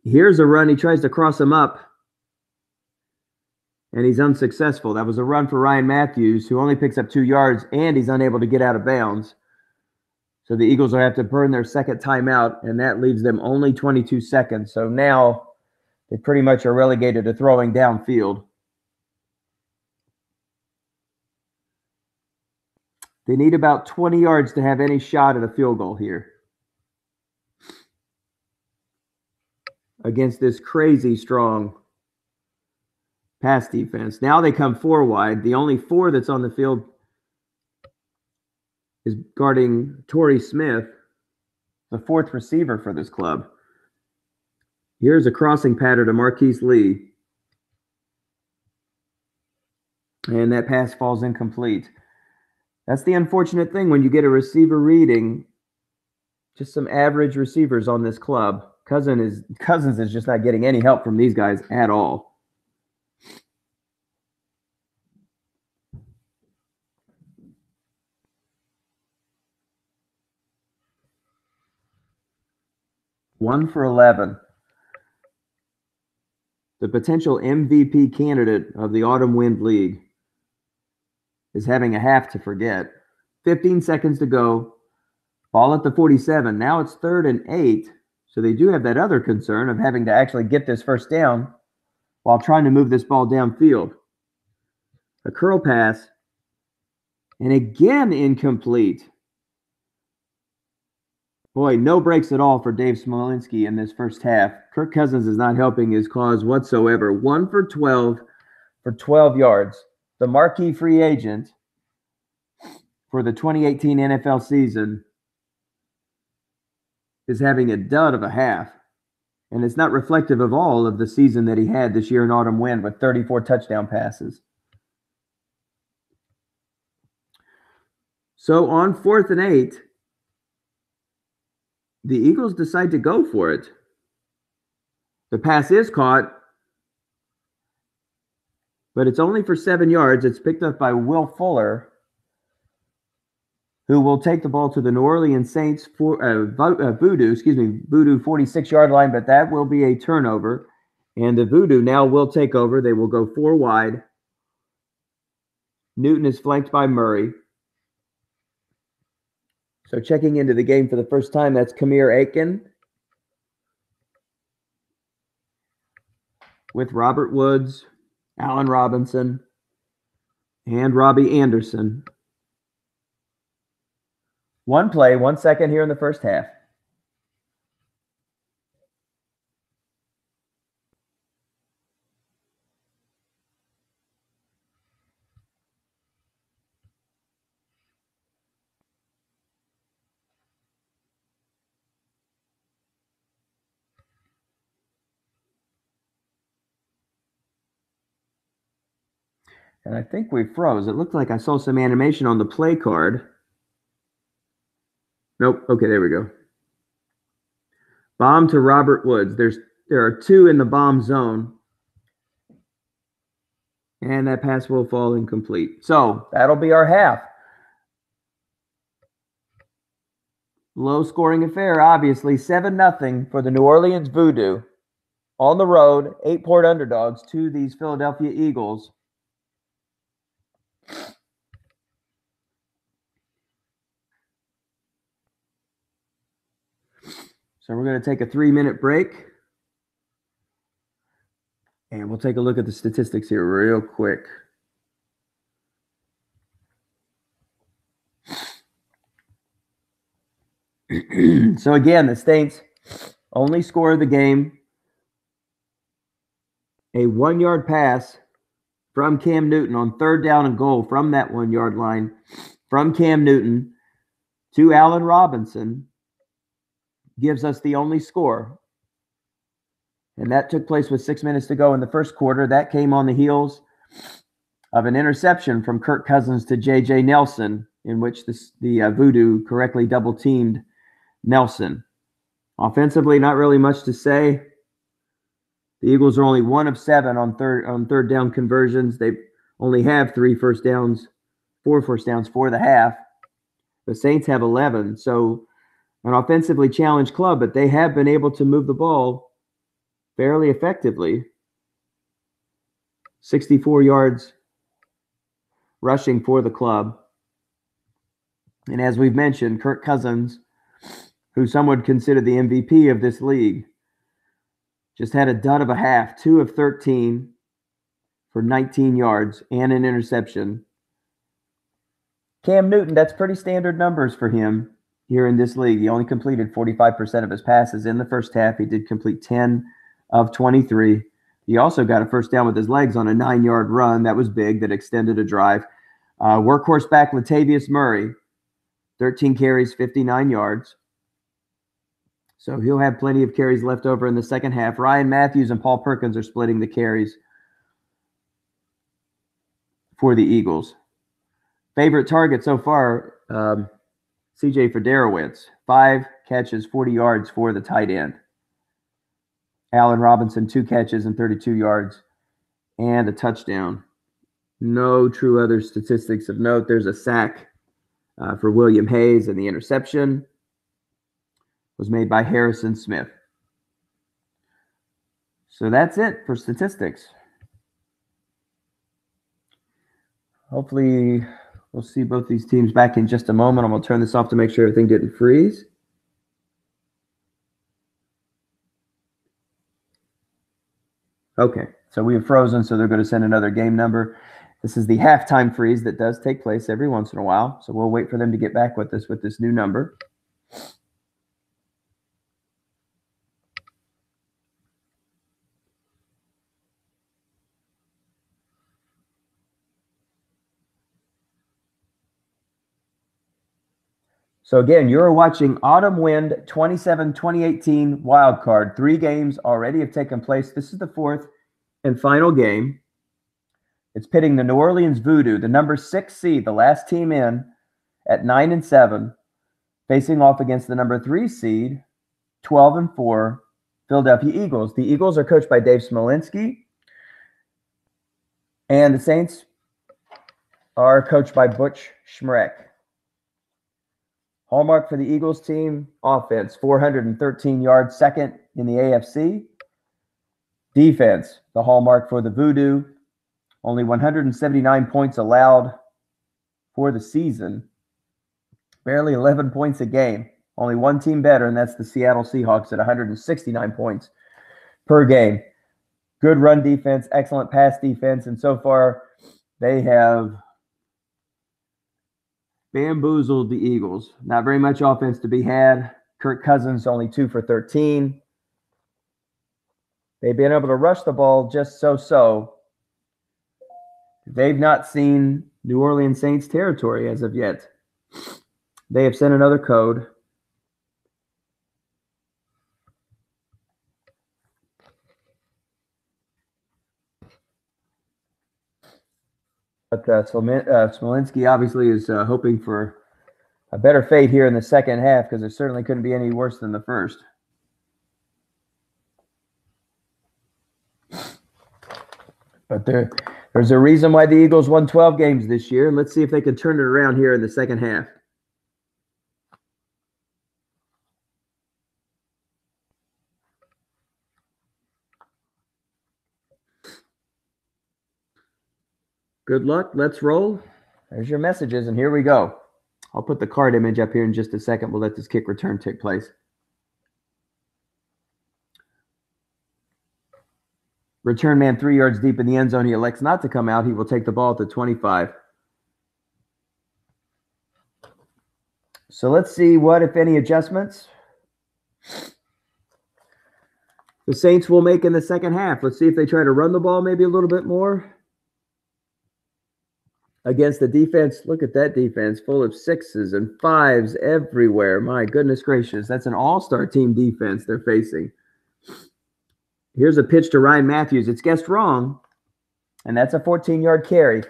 Here's a run. He tries to cross him up, and he's unsuccessful. That was a run for Ryan Matthews, who only picks up 2 yards, and he's unable to get out of bounds. So the Eagles will have to burn their second timeout, and that leaves them only 22 seconds. So now they pretty much are relegated to throwing downfield. They need about 20 yards to have any shot at a field goal here against this crazy strong pass defense. Now they come 4 wide. The only 4 that's on the field is guarding Torrey Smith, the 4th receiver for this club. Here's a crossing pattern to Marquise Lee. And that pass falls incomplete. That's the unfortunate thing when you get a receiver reading. Just some average receivers on this club. Cousins is just not getting any help from these guys at all. One for 11. The potential MVP candidate of the Autumn Wind League is having a half to forget. 15 seconds to go. Ball at the 47. Now it's 3rd and 8. So they do have that other concern of having to actually get this first down while trying to move this ball downfield. A curl pass. And again, incomplete. Boy, no breaks at all for Dave Smolinski in this first half. Kirk Cousins is not helping his cause whatsoever. 1 for 12 for 12 yards. The marquee free agent for the 2018 NFL season is having a dud of a half. And it's not reflective of all of the season that he had this year in Aurumn Wind with 34 touchdown passes. So on 4th and 8, the Eagles decide to go for it. The pass is caught, but it's only for 7 yards. It's picked up by Will Fuller, who will take the ball to the New Orleans Saints for Voodo 46-yard line, but that will be a turnover. And the Voodo now will take over. They will go 4 wide. Newton is flanked by Murray. So checking into the game for the first time, that's Kamir Aiken with Robert Woods, Allen Robinson, and Robbie Anderson. 1 play, 1 second here in the first half. And I think we froze. It looked like I saw some animation on the play card. Nope. Okay, there we go. Bomb to Robert Woods. There are 2 in the bomb zone. And that pass will fall incomplete. So that'll be our half. Low scoring affair, obviously. 7-0 for the New Orleans Voodo. On the road, 8-point underdogs to these Philadelphia Eagles. So we're going to take a 3-minute break. And we'll take a look at the statistics here real quick. So again, the Saints only score of the game. A 1-yard pass from Cam Newton on 3rd down and goal from that 1-yard line. From Cam Newton to Allen Robinson gives us the only score. And that took place with 6 minutes to go in the first quarter. That came on the heels of an interception from Kirk Cousins to J.J. Nelson, in which the Voodo correctly double-teamed Nelson. Offensively, not really much to say. The Eagles are only 1 of 7 on third down conversions. They only have 4 first downs for the half. The Saints have 11. So an offensively challenged club, but they have been able to move the ball fairly effectively. 64 yards rushing for the club. And as we've mentioned, Kirk Cousins, who some would consider the MVP of this league, just had a dud of a half, 2 of 13 for 19 yards and an interception. Cam Newton, that's pretty standard numbers for him here in this league. He only completed 45% of his passes in the first half. He did complete 10 of 23. He also got a first down with his legs on a 9-yard run. That was big. That extended a drive. Workhorse back Latavius Murray, 13 carries, 59 yards. So he'll have plenty of carries left over in the second half. Ryan Matthews and Paul Perkins are splitting the carries for the Eagles. Favorite target so far, C.J. Federowicz, 5 catches, 40 yards for the tight end. Allen Robinson, 2 catches and 32 yards and a touchdown. No true other statistics of note. There's a sack for William Hayes, and the interception was made by Harrison Smith. So that's it for statistics. Hopefully we'll see both these teams back in just a moment. I'm going to turn this off to make sure everything didn't freeze. Okay, so we have frozen, so they're going to send another game number. This is the halftime freeze that does take place every once in a while. So we'll wait for them to get back with us with this new number. So again, you're watching Autumn Wind 27-2018 wild card. 3 games already have taken place. This is the 4th and final game. It's pitting the New Orleans Voodo, the number 6 seed, the last team in at 9-7, facing off against the number 3 seed, 12-4, Philadelphia Eagles. The Eagles are coached by Dave Smolinski, and the Saints are coached by Butch Schmreck. Hallmark for the Eagles team, offense, 413 yards, second in the AFC. Defense, the hallmark for the Voodo, only 179 points allowed for the season. Barely 11 points a game. Only one team better, and that's the Seattle Seahawks at 169 points per game. Good run defense, excellent pass defense, and so far they have bamboozled the Eagles. Not very much offense to be had. Kirk Cousins only 2 for 13. They've been able to rush the ball just so-so. They've not seen New Orleans Saints territory as of yet. They have sent another code. But Smolinski obviously is hoping for a better fate here in the second half, because it certainly couldn't be any worse than the first. But there's a reason why the Eagles won 12 games this year, and let's see if they can turn it around here in the second half. Good luck. Let's roll. There's your messages, and here we go. I'll put the card image up here in just a second. We'll let this kick return take place. Return man 3 yards deep in the end zone. He elects not to come out. He will take the ball at the 25. So let's see what, if any, adjustments the Saints will make in the second half. Let's see if they try to run the ball maybe a little bit more against the defense. Look at that defense, full of 6s and 5s everywhere. My goodness gracious. That's an all-star team defense they're facing. Here's a pitch to Ryan Matthews. It's guessed wrong, and that's a 14-yard carry.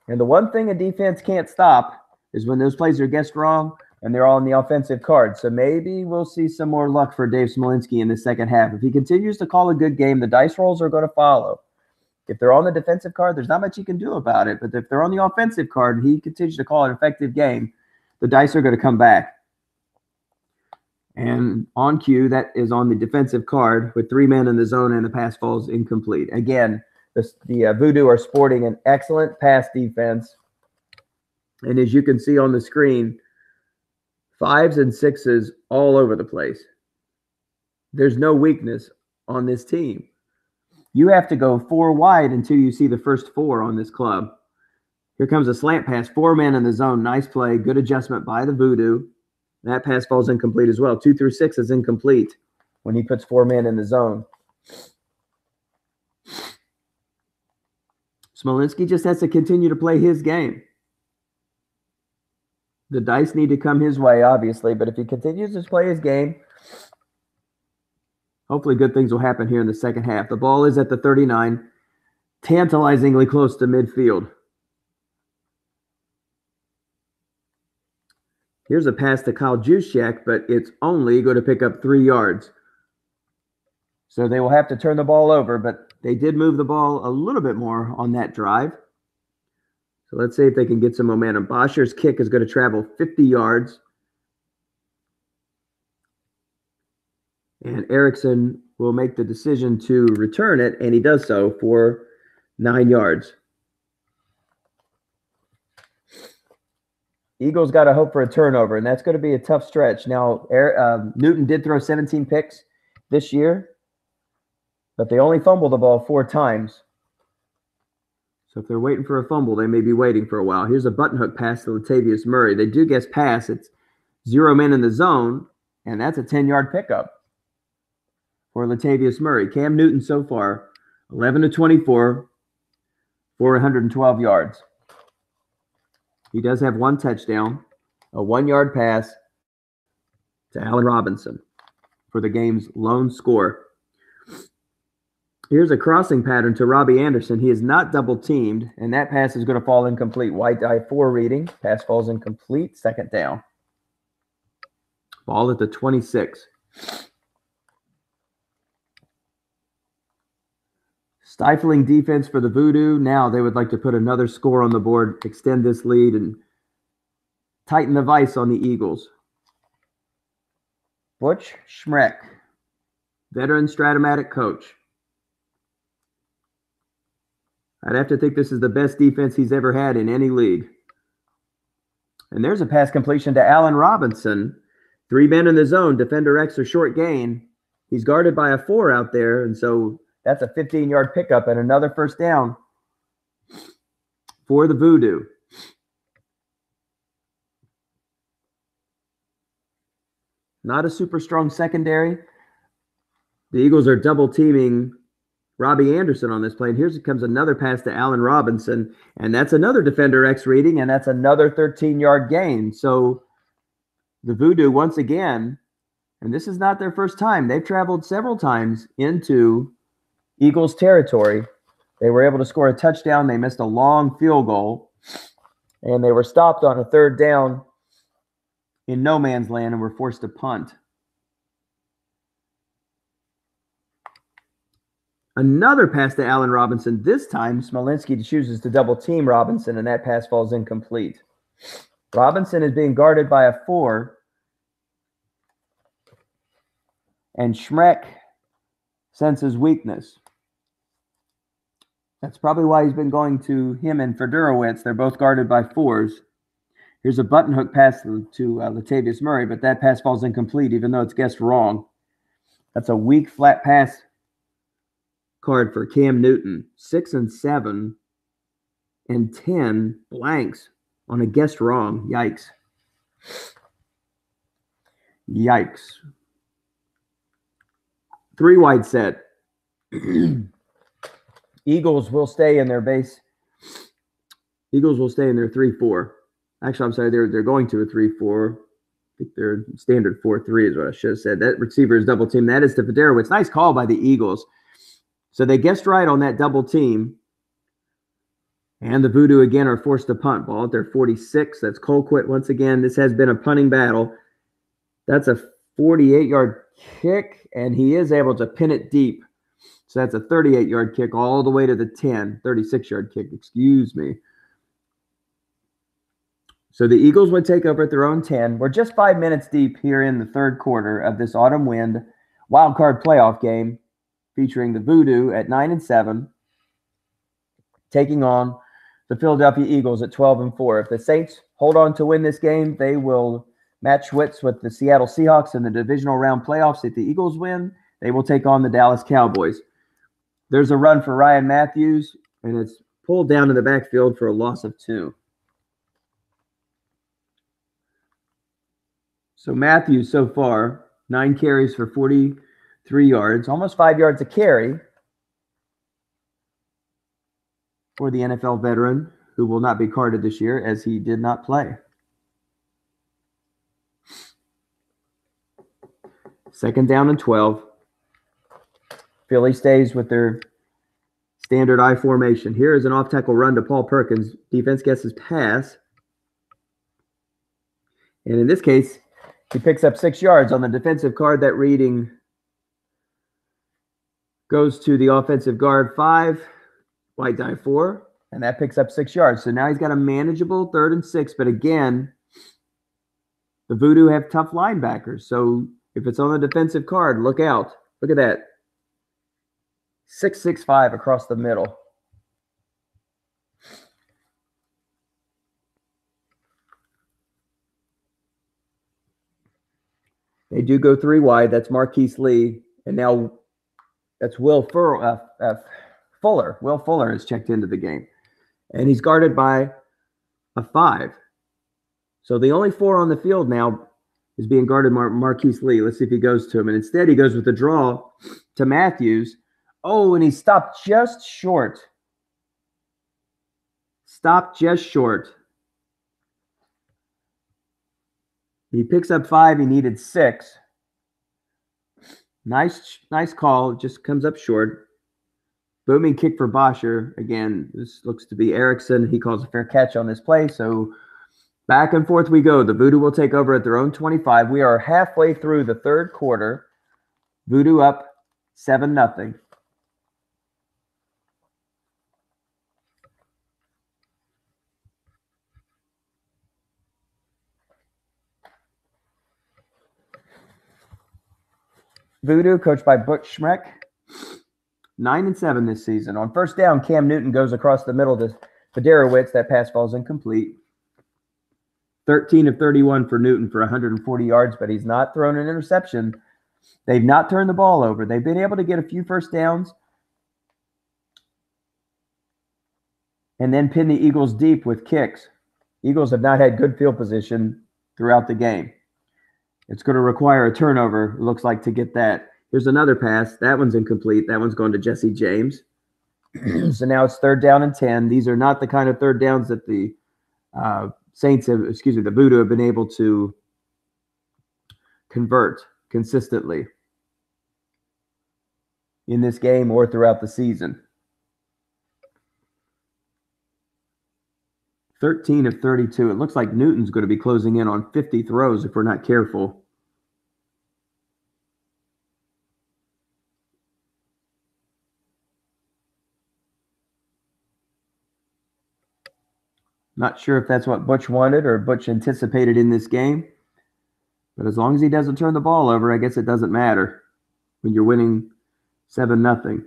And the one thing a defense can't stop is when those plays are guessed wrong and they're all on the offensive card. So maybe we'll see some more luck for Dave Smolinski in the second half. If he continues to call a good game, the dice rolls are going to follow. If they're on the defensive card, there's not much he can do about it. But if they're on the offensive card and he continues to call an effective game, the dice are going to come back. And on cue, that is on the defensive card with 3 men in the zone, and the pass falls incomplete. Again, the Voodo are sporting an excellent pass defense. And as you can see on the screen, 5s and 6s all over the place. There's no weakness on this team. You have to go 4 wide until you see the first 4 on this club. Here comes a slant pass, 4 men in the zone. Nice play, good adjustment by the Voodo. That pass falls incomplete as well. 2 through 6 is incomplete when he puts 4 men in the zone. Smolinski just has to continue to play his game. The dice need to come his way, obviously, but if he continues to play his game, hopefully good things will happen here in the second half. The ball is at the 39, tantalizingly close to midfield. Here's a pass to Kyle Juszczyk, but it's only going to pick up 3 yards. So they will have to turn the ball over, but they did move the ball a little bit more on that drive. So let's see if they can get some momentum. Bosher's kick is going to travel 50 yards. And Erickson will make the decision to return it, and he does so for 9 yards. Eagles got to hope for a turnover, and that's going to be a tough stretch. Now, Newton did throw 17 picks this year, but they only fumbled the ball 4 times. So if they're waiting for a fumble, they may be waiting for a while. Here's a button hook pass to Latavius Murray. They do guess pass. It's 0 men in the zone, and that's a 10-yard pickup for Latavius Murray. Cam Newton so far, 11 to 24, 412 yards. He does have one touchdown, a 1-yard pass to Allen Robinson for the game's lone score. Here's a crossing pattern to Robbie Anderson. He is not double teamed, and that pass is going to fall incomplete. White die 4 reading. Pass falls incomplete. Second down. Ball at the 26. Stifling defense for the Voodo. Now they would like to put another score on the board, extend this lead, and tighten the vice on the Eagles. Butch Schreck, veteran Stratomatic coach. I'd have to think this is the best defense he's ever had in any league. And there's a pass completion to Allen Robinson. 3 men in the zone, defender X or short gain. He's guarded by a 4 out there, and so that's a 15-yard pickup and another first down for the Voodo. Not a super strong secondary. The Eagles are double teaming Robbie Anderson on this play. And here comes another pass to Allen Robinson, and that's another defender X reading, and that's another 13-yard gain. So the Voodo once again, and this is not their first time. They've traveled several times into Eagles territory. They were able to score a touchdown. They missed a long field goal, and they were stopped on a third down in no man's land and were forced to punt. Another pass to Allen Robinson. This time, Smolinski chooses to double team Robinson, and that pass falls incomplete. Robinson is being guarded by a 4, and Schreck senses weakness. That's probably why he's been going to him and Fedorowicz. They're both guarded by 4s. Here's a button hook pass to Latavius Murray, but that pass falls incomplete, even though it's guessed wrong. That's a weak flat pass card for Cam Newton. 6 and 7 and 10 blanks on a guessed wrong. Yikes. Yikes. 3 wide set. Eagles will stay in their base. Eagles will stay in their 3-4. Actually, I'm sorry, they're going to a 3-4. I think their standard 4-3 is what I should have said. That receiver is double team. That is to Fedorowicz. Nice call by the Eagles. So they guessed right on that double team. And the Voodo again are forced to punt. Ball at their 46. That's Colquitt once again. This has been a punting battle. That's a 48-yard kick, and he is able to pin it deep. So that's a 38-yard kick all the way to the 10. 36-yard kick, excuse me. So the Eagles would take over at their own 10. We're just 5 minutes deep here in the third quarter of this Autumn Wind wild card playoff game, featuring the Voodo at 9 and 7, taking on the Philadelphia Eagles at 12 and 4. If the Saints hold on to win this game, they will match wits with the Seattle Seahawks in the divisional round playoffs. If the Eagles win, they will take on the Dallas Cowboys. There's a run for Ryan Matthews, and it's pulled down in the backfield for a loss of 2. So Matthews so far, 9 carries for 43 yards, almost 5 yards a carry for the NFL veteran who will not be carded this year as he did not play. Second down and 12. Philly stays with their standard I formation. Here is an off-tackle run to Paul Perkins. Defense guesses pass. And in this case, he picks up 6 yards on the defensive card. That reading goes to the offensive guard 5, white die 4, and that picks up 6 yards. So now he's got a manageable 3rd and 6. But again, the Voodo have tough linebackers. So if it's on the defensive card, look out. Look at that. 6'5" across the middle. They do go 3 wide. That's Marquise Lee. And now that's Will Fuller. Will Fuller has checked into the game. And he's guarded by a 5. So the only 4 on the field now is being guarded Marquise Lee. Let's see if he goes to him. And instead, he goes with the draw to Matthews. Oh, and he stopped just short. Stopped just short. He picks up 5. He needed 6. Nice call. Just comes up short. Booming kick for Bosher. Again, this looks to be Erickson. He calls a fair catch on this play. So back and forth we go. The Voodo will take over at their own 25. We are halfway through the third quarter. Voodo up 7-0. Voodo, coached by Butch Schmeck, 9-7 this season. On first down, Cam Newton goes across the middle to Federowicz. That pass falls incomplete. 13 of 31 for Newton for 140 yards, but he's not thrown an interception. They've not turned the ball over. They've been able to get a few first downs and then pin the Eagles deep with kicks. Eagles have not had good field position throughout the game. It's going to require a turnover, it looks like, to get that. Here's another pass. That one's incomplete. That one's going to Jesse James. So now it's 3rd down and 10. These are not the kind of third downs that the the Voodo have been able to convert consistently in this game or throughout the season. 13 of 32. It looks like Newton's going to be closing in on 50 throws if we're not careful. Not sure if that's what Butch wanted or Butch anticipated in this game. But as long as he doesn't turn the ball over, I guess it doesn't matter when you're winning 7-0.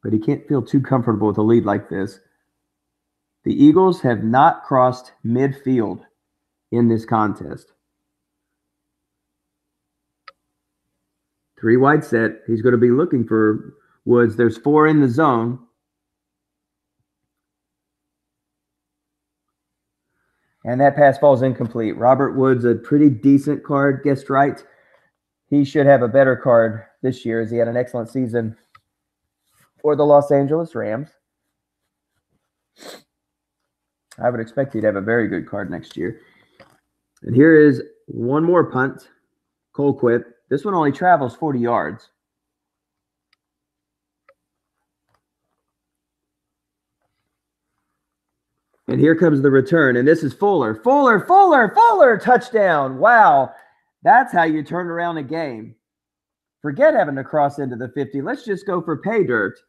But he can't feel too comfortable with a lead like this. The Eagles have not crossed midfield in this contest. 3 wide set. He's going to be looking for Woods. There's 4 in the zone. And that pass falls incomplete. Robert Woods, a pretty decent card, guessed right. He should have a better card this year as he had an excellent season for the Los Angeles Rams. I would expect he'd have a very good card next year. And here is one more punt. Colquitt. This one only travels 40 yards. And here comes the return. And this is Fuller. Fuller, touchdown. Wow. That's how you turn around a game. Forget having to cross into the 50. Let's just go for pay dirt.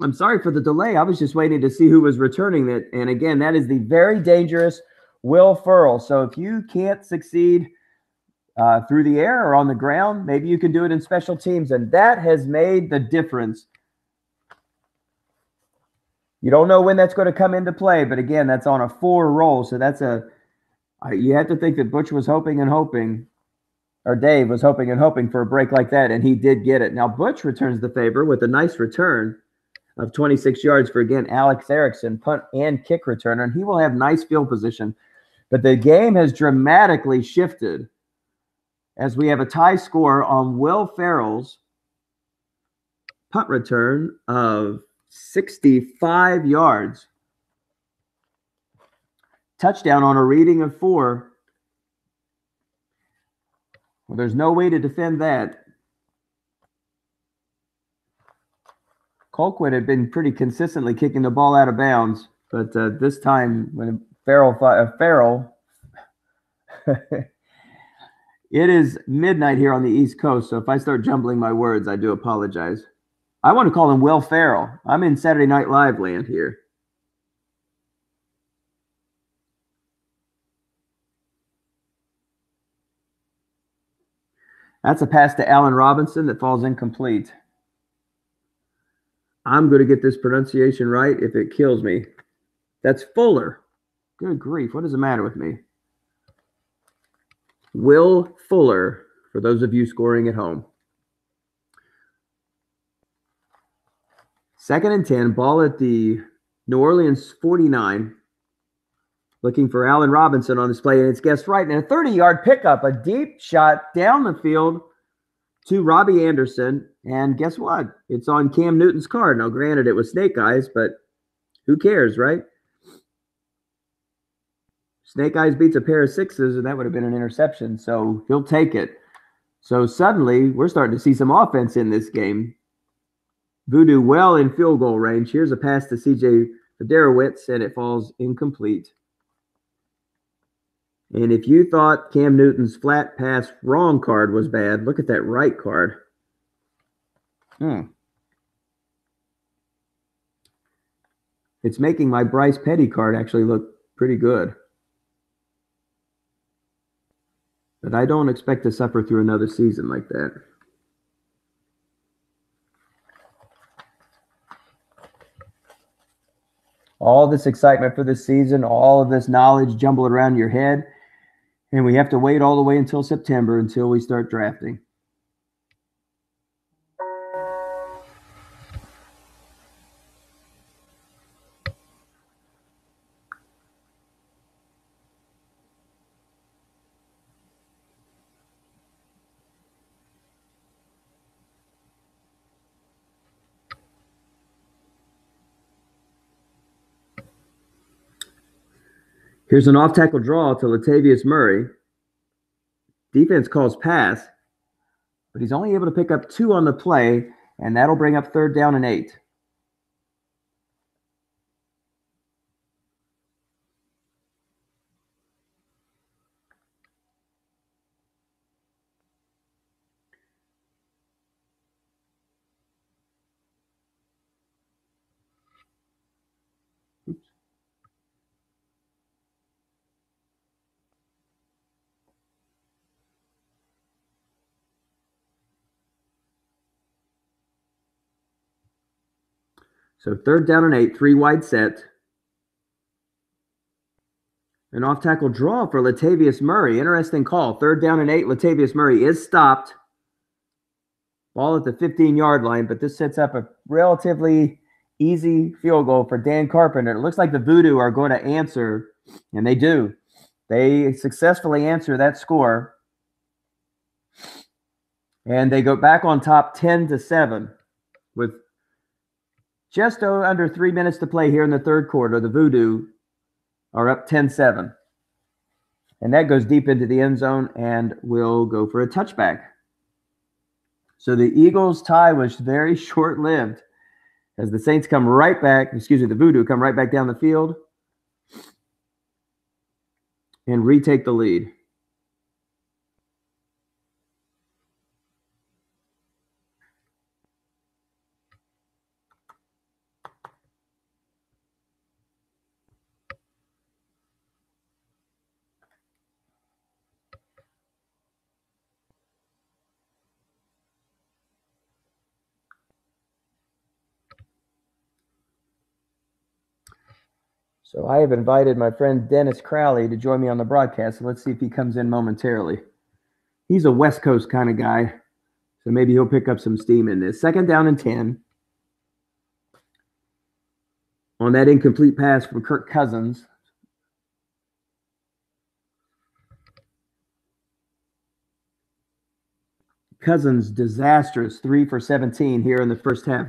I'm sorry for the delay. I was just waiting to see who was returning it. And again, that is the very dangerous Will Ferrell. So if you can't succeed through the air or on the ground, maybe you can do it in special teams. And that has made the difference. You don't know when that's going to come into play, but again, that's on a 4 roll. So that's you have to think that Butch was hoping and hoping, or Dave was hoping and hoping for a break like that, and he did get it. Now Butch returns the favor with a nice return of 26 yards for, again, Alex Erickson, punt and kick returner, and he will have nice field position. But the game has dramatically shifted as we have a tie score on Will Ferrell's punt return of 65 yards. Touchdown on a reading of 4. Well, there's no way to defend that. Colquitt had been pretty consistently kicking the ball out of bounds, but this time when Ferrell it is midnight here on the East Coast, so if I start jumbling my words, I do apologize. I want to call him Will Ferrell. I'm in Saturday Night Live land here. That's a pass to Allen Robinson that falls incomplete. I'm going to get this pronunciation right if it kills me. That's Fuller. Good grief. What is the matter with me? Will Fuller, for those of you scoring at home. 2nd and 10, ball at the New Orleans 49. Looking for Allen Robinson on this play, and it's guessed right. And a 30-yard pickup, a deep shot down the field to Robbie Anderson. And guess what? It's on Cam Newton's card. Now, granted, it was snake eyes, but who cares, right? Snake eyes beats a pair of sixes, and that would have been an interception. So he'll take it. So suddenly, we're starting to see some offense in this game. Voodo well in field goal range. Here's a pass to C.J. Federowicz, and it falls incomplete. And if you thought Cam Newton's flat pass wrong card was bad, look at that right card. It's making my Bryce Petty card actually look pretty good. But I don't expect to suffer through another season like that. All this excitement for this season, all of this knowledge jumbled around your head. And we have to wait all the way until September until we start drafting. Here's an off-tackle draw to Latavius Murray. Defense calls pass, but he's only able to pick up 2 on the play, and that'll bring up 3rd down and 8. So 3rd down and 8, 3 wide set. An off-tackle draw for Latavius Murray. Interesting call. 3rd down and 8. Latavius Murray is stopped. Ball at the 15-yard line, but this sets up a relatively easy field goal for Dan Carpenter. It looks like the Voodo are going to answer, and they do. They successfully answer that score. And they go back on top 10-7 with just under 3 minutes to play here in the 3rd quarter. The Voodo are up 10-7. And that goes deep into the end zone and will go for a touchback. So the Eagles' tie was very short-lived as the Saints come right back, the Voodo come right back down the field and retake the lead. So I have invited my friend Dennis Crowley to join me on the broadcast. So let's see if he comes in momentarily. He's a West Coast kind of guy, so maybe he'll pick up some steam in this. 2nd down and 10. On that incomplete pass from Kirk Cousins. Cousins disastrous, 3 for 17 here in the first half.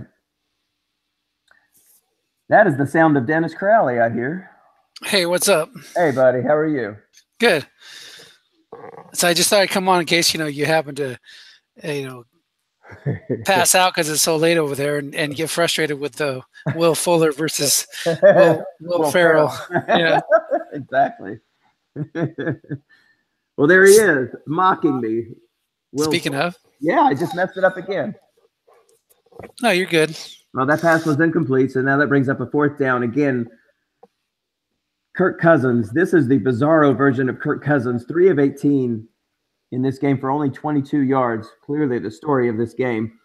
That is the sound of Dennis Crowley, I hear. Hey, what's up? Hey, buddy. How are you? Good. So I just thought I'd come on in case, you happen to, pass out because it's so late over there and get frustrated with the Will Fuller versus Will Ferrell. Yeah, exactly. Well, there he is, mocking me. Speaking of. Yeah, I just messed it up again. No, you're good. Well, that pass was incomplete, so now that brings up a 4th down. Again, Kirk Cousins. This is the bizarro version of Kirk Cousins. 3 of 18 in this game for only 22 yards. Clearly the story of this game.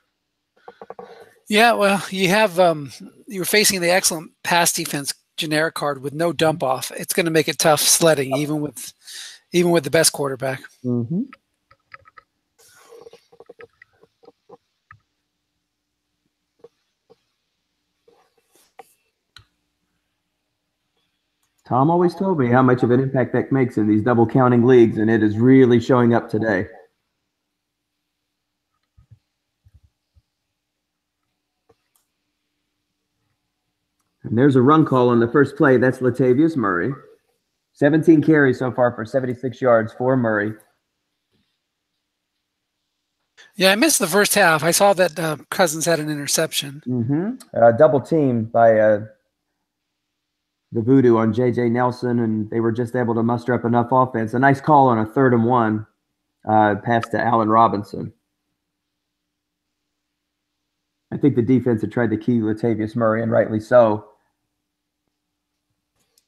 Yeah, well, you're facing the excellent pass defense generic card with no dump off. It's going to make it tough sledding, even with the best quarterback. Mm-hmm. Tom always told me how much of an impact that makes in these double counting leagues, and it is really showing up today. And there's a run call on the first play. That's Latavius Murray. 17 carries so far for 76 yards for Murray. Yeah, I missed the first half. I saw that Cousins had an interception. Double team by the Voodo on J.J. Nelson, and they were just able to muster up enough offense. A nice call on a 3rd and 1 pass to Allen Robinson. I think the defense had tried to key Latavius Murray, and rightly so.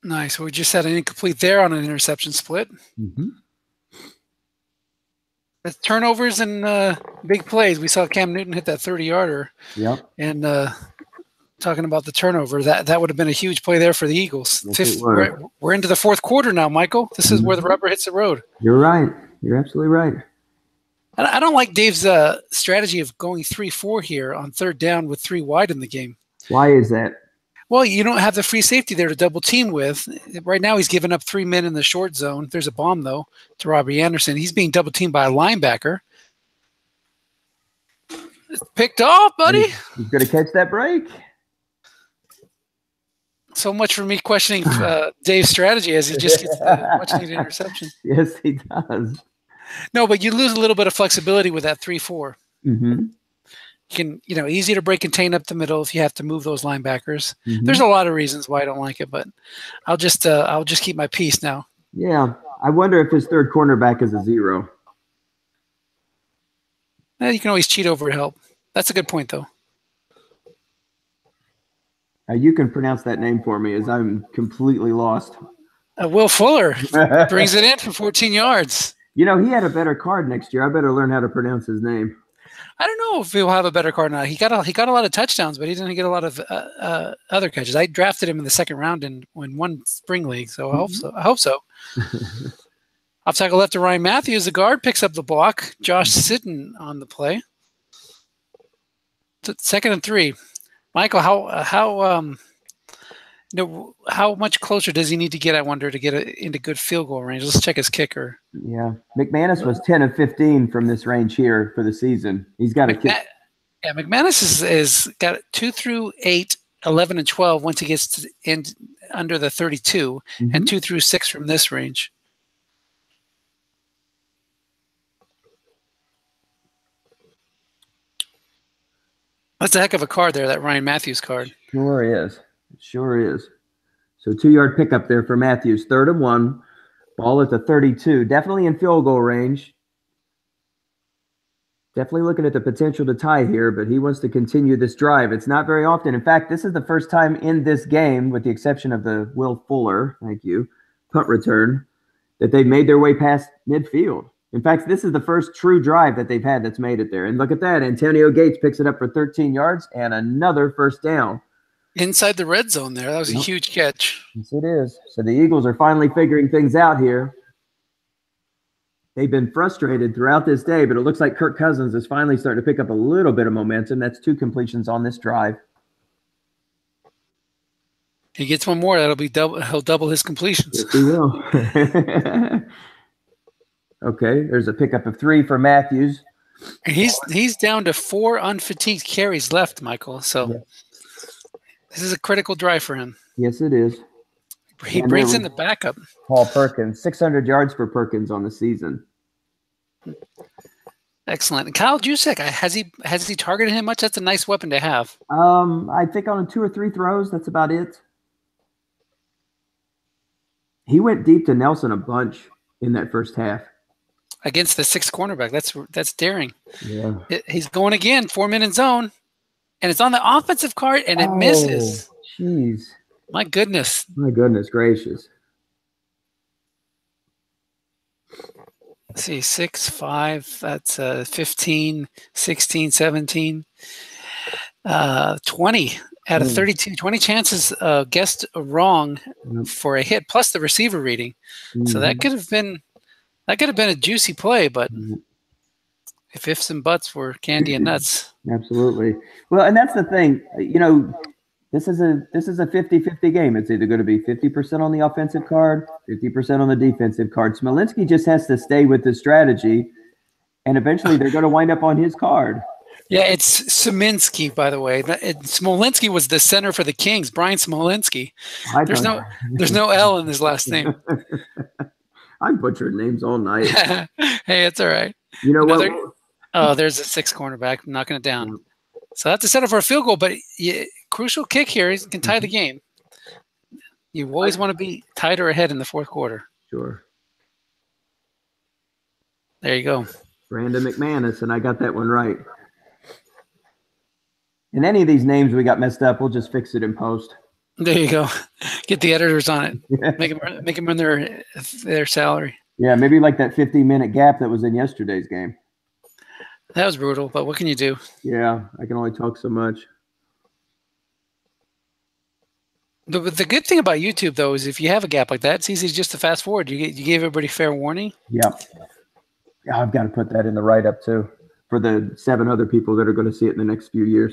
Nice. We just had an incomplete there on an interception split. The turnovers and big plays. We saw Cam Newton hit that 30-yarder. Yep. And talking about the turnover, that would have been a huge play there for the Eagles. Yes, we're into the 4th quarter now, Michael. This is where the rubber hits the road. You're right. You're absolutely right. I don't like Dave's strategy of going 3-4 here on 3rd down with 3 wide in the game. Why is that? Well, you don't have the free safety there to double team with. Right now, he's giving up 3 men in the short zone. There's a bomb, though, to Robbie Anderson. He's being double teamed by a linebacker. Picked off, buddy. He's going to catch that break. So much for me questioning Dave's strategy as he just gets the much-needed interception. Yes, he does. No, but you lose a little bit of flexibility with that 3-4. You can, easy to break contain up the middle if you have to move those linebackers. There's a lot of reasons why I don't like it, but I'll just keep my peace now. Yeah, I wonder if his 3rd cornerback is a 0. You can always cheat over help. That's a good point, though. You can pronounce that name for me, as I'm completely lost. Will Fuller brings it in for 14 yards. He had a better card next year. I better learn how to pronounce his name. I don't know if he'll have a better card or not. He got a lot of touchdowns, but he didn't get a lot of other catches. I drafted him in the 2nd round in one spring league, so I hope so. Off tackle left to Ryan Matthews. The guard picks up the block. Josh Sitton on the play. 2nd and 3. Michael, how much closer does he need to get, I wonder, to get into good field goal range? Let's check his kicker. Yeah. McManus was 10 of 15 from this range here for the season. He's got a kick. Yeah, McManus is got 2 through 8, 11 and 12 once he gets under the 32, and 2 through 6 from this range. That's a heck of a card there, that Ryan Matthews card. Sure is. Sure is. So 2-yard pickup there for Matthews. 3rd and 1. Ball at the 32. Definitely in field goal range. Definitely looking at the potential to tie here, but he wants to continue this drive. It's not very often. In fact, this is the first time in this game, with the exception of the Will Fuller, punt return, that they've made their way past midfield. In fact, this is the first true drive that they've had that's made it there. And look at that. Antonio Gates picks it up for 13 yards and another 1st down. Inside the red zone there. That was a huge catch. Yes, it is. So the Eagles are finally figuring things out here. They've been frustrated throughout this day, but it looks like Kirk Cousins is finally starting to pick up a little bit of momentum. That's 2 completions on this drive. He gets one more. That'll be double. He'll double his completions. Yes, he will. Okay, there's a pickup of 3 for Matthews. He's down to 4 unfatigued carries left, Michael. So this is a critical drive for him. Yes, it is. He brings in the backup. Paul Perkins, 600 yards for Perkins on the season. Excellent. And Kyle Juszczyk, has he targeted him much? That's a nice weapon to have. I think on 2 or 3 throws, that's about it. He went deep to Nelson a bunch in that first half. Against the 6th cornerback. That's daring. Yeah. He's going again, 4-minute zone, and it's on the offensive card, and it misses. Jeez. My goodness. My goodness gracious. Let's see, 6, 5, that's 15, 16, 17, 20 out of 32. 20 chances guessed wrong for a hit, plus the receiver reading. So that could have been a juicy play, but if ifs and buts were candy and nuts. Absolutely. Well, and that's the thing. This is a 50-50 game. It's either going to be 50% on the offensive card, 50% on the defensive card. Smolinski just has to stay with the strategy, and eventually they're going to wind up on his card. Yeah, it's Smolinski, by the way. Smolinski was the center for the Kings, Brian Smolinski. There's no L in his last name. I butchered names all night. Hey, it's all right. You know what? Oh, there's a 6 cornerback. I'm knocking it down. Yeah. So that's a setup for a field goal, but crucial kick here. He can tie the game. You always want to be tied or ahead in the fourth quarter. Sure. There you go. Brandon McManus, and I got that one right. And any of these names we got messed up, we'll just fix it in post. There you go. Get the editors on it. Make them earn their salary. Yeah, maybe like that 15-minute gap that was in yesterday's game. That was brutal, but what can you do? Yeah, I can only talk so much. The good thing about YouTube, though, is if you have a gap like that, it's easy just to fast forward. You gave everybody fair warning. Yeah. I've got to put that in the write-up, too, for the 7 other people that are going to see it in the next few years.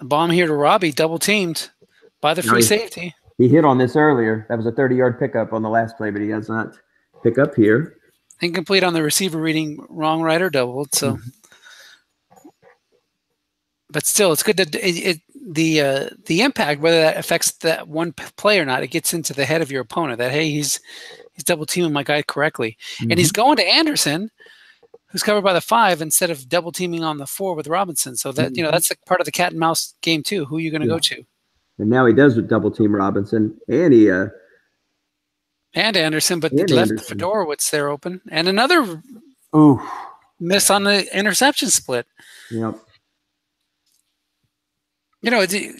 A bomb here to Robbie, double-teamed by the free safety. He hit on this earlier. That was a 30-yard pickup on the last play, but he does not pick up here. Incomplete on the receiver reading wrong, right, or doubled, so... But still, it's good that the impact, whether that affects that one play or not, it gets into the head of your opponent that, hey, he's double teaming my guy correctly. Mm-hmm. And he's going to Anderson, who's covered by the 5, instead of double teaming on the 4 with Robinson. So that, that's a part of the cat and mouse game too. Who are you going to go to? And now he does double team Robinson and he and Anderson, but he left Fedorowicz there open. And another miss on the interception split. Yep.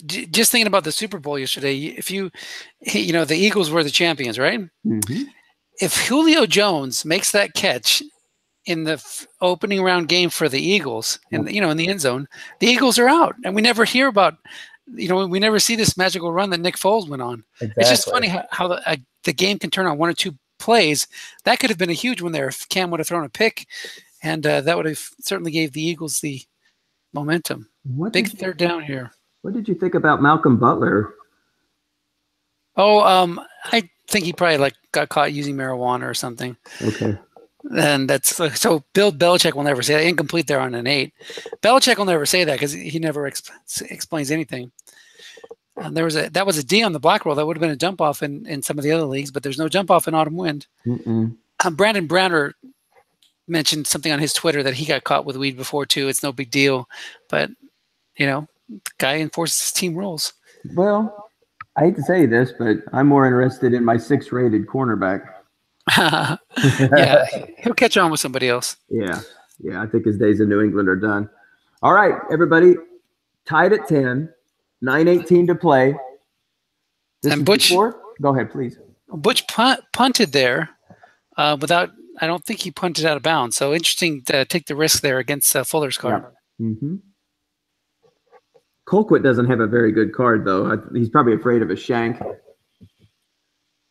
Just thinking about the Super Bowl yesterday, if the Eagles were the champions, right? Mm-hmm. If Julio Jones makes that catch in the opening round game for the Eagles, in the end zone, the Eagles are out, and we never hear about, we never see this magical run that Nick Foles went on. Exactly. It's just funny how the game can turn on 1 or 2 plays. That could have been a huge one there if Cam would have thrown a pick, and that would have certainly gave the Eagles the momentum. Big third down here. What did you think about Malcolm Butler? I think he probably got caught using marijuana or something. Okay. And that's so. Bill Belichick will never say that. Incomplete there on an 8. Belichick will never say that because he never explains anything. And that was a D on the black roll. That would have been a jump off in some of the other leagues, but there's no jump off in Autumn Wind. Brandon Browner mentioned something on his Twitter that he got caught with weed before too. It's no big deal, but the guy enforces his team rules. Well, I hate to say this, but I'm more interested in my 6-rated cornerback. Yeah, he'll catch on with somebody else. Yeah, I think his days in New England are done. All right, everybody, tied at 10, 9:18 to play. And Butch, go ahead, please. Butch punted there without. I don't think he punted out of bounds. So interesting to take the risk there against Fuller's card. Yeah. Mm-hmm. Colquitt doesn't have a very good card, though. He's probably afraid of a shank.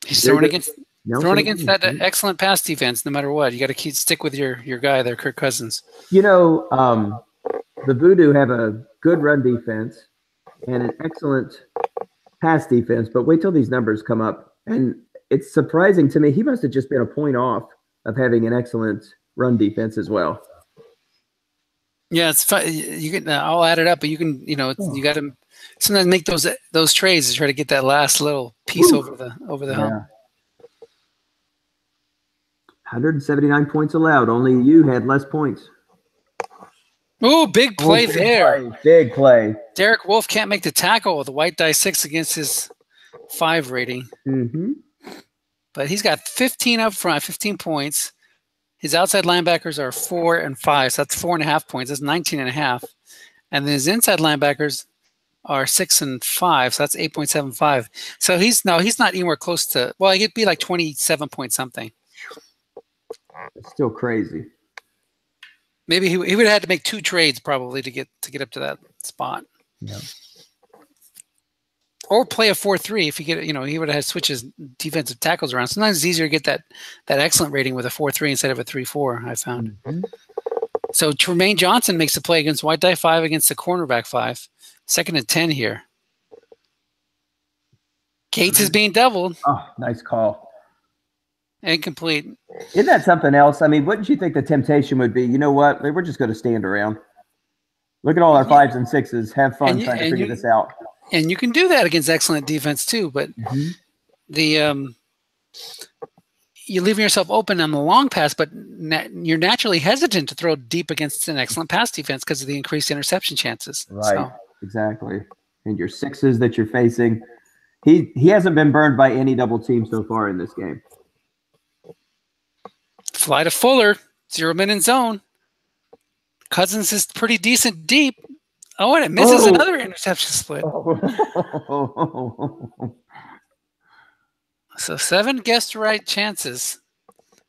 He's throwing against that excellent pass defense no matter what. You got to stick with your guy there, Kirk Cousins. The Voodo have a good run defense and an excellent pass defense, but wait till these numbers come up. And it's surprising to me. He must have just been a point off of having an excellent run defense as well. Yeah, it's fun. You can. I'll add it up, but you can. You got to sometimes make those trades to try to get that last little piece over the hump. 179 points allowed. Only you had less points. Ooh, big play there. Big play. Derek Wolfe can't make the tackle with a white die 6 against his 5 rating. Mm-hmm. But he's got 15 up front, 15 points. His outside linebackers are 4 and 5, so that's 4.5 points. That's 19.5. And then his inside linebackers are 6 and 5, so that's 8.75. So he's not anywhere close to. Well, he'd be like 27 point something. It's still crazy. Maybe he would have had to make 2 trades probably to get up to that spot. Yeah. Or play a 4-3 if you get, he would have had to switch his defensive tackles around. Sometimes it's easier to get that excellent rating with a 4-3 instead of a 3-4, I found. Mm-hmm. So Tremaine Johnson makes a play against white die 5 against the cornerback 5. 2nd and 10 here. Cates is being doubled. Oh, nice call. Incomplete. Isn't that something else? I mean, wouldn't you think the temptation would be, you know what? We're just going to stand around. Look at all our 5s and 6s. Have fun trying to figure this out. And you can do that against excellent defense too, but the you're leaving yourself open on the long pass, but you're naturally hesitant to throw deep against an excellent pass defense because of the increased interception chances. Right, exactly. And your 6s that you're facing, he hasn't been burned by any double team so far in this game. Fly to Fuller, 0 men in zone. Cousins is pretty decent deep. Oh, and it misses another interception split. So 7 guessed right chances,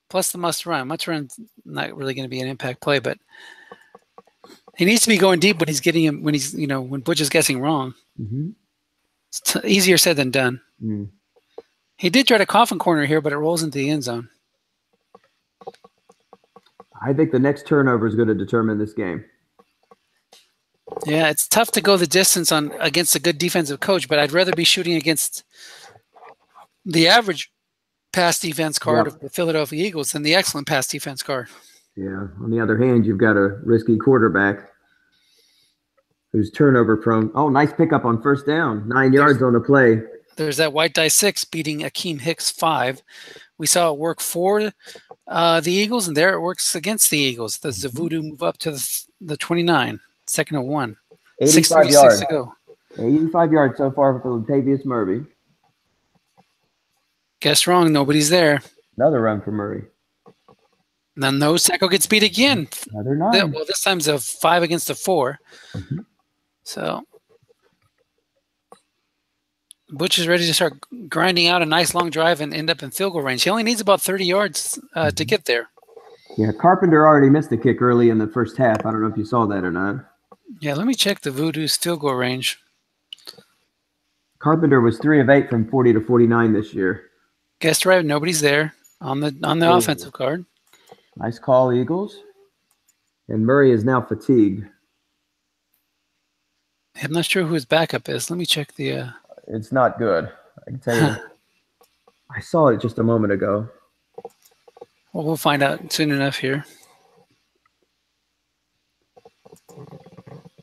plus the must run. Must run not really going to be an impact play, but he needs to be going deep when he's getting him when Butch is guessing wrong. It's easier said than done. He did try to coffin corner here, but it rolls into the end zone. I think the next turnover is going to determine this game. Yeah, it's tough to go the distance against a good defensive coach, but I'd rather be shooting against the average pass defense card of the Philadelphia Eagles than the excellent pass defense card. Yeah. On the other hand, you've got a risky quarterback who's turnover prone. Oh, nice pickup on first down. 9 yards on the play. There's that white die 6 beating Akeem Hicks 5. We saw it work for the Eagles, and there it works against the Eagles. Does the Voodo move up to the 29, 2nd and 1. 85 yards. To go. 85 yards so far for Latavius Murray. Guess wrong. Nobody's there. Another run for Murray. And then no tackle gets beat again. Another 9. Well, this time's a 5 against a 4. So Butch is ready to start grinding out a nice long drive and end up in field goal range. He only needs about 30 yards to get there. Yeah, Carpenter already missed the kick early in the first half. I don't know if you saw that or not. Yeah, let me check the Voodoo's field goal range. Carpenter was 3 of 8 from 40 to 49 this year. Guessed right. Nobody's there on the offensive card. Nice call, Eagles. And Murray is now fatigued. I'm not sure who his backup is. Let me check the. It's not good. I can tell you. I saw it just a moment ago. Well, we'll find out soon enough here.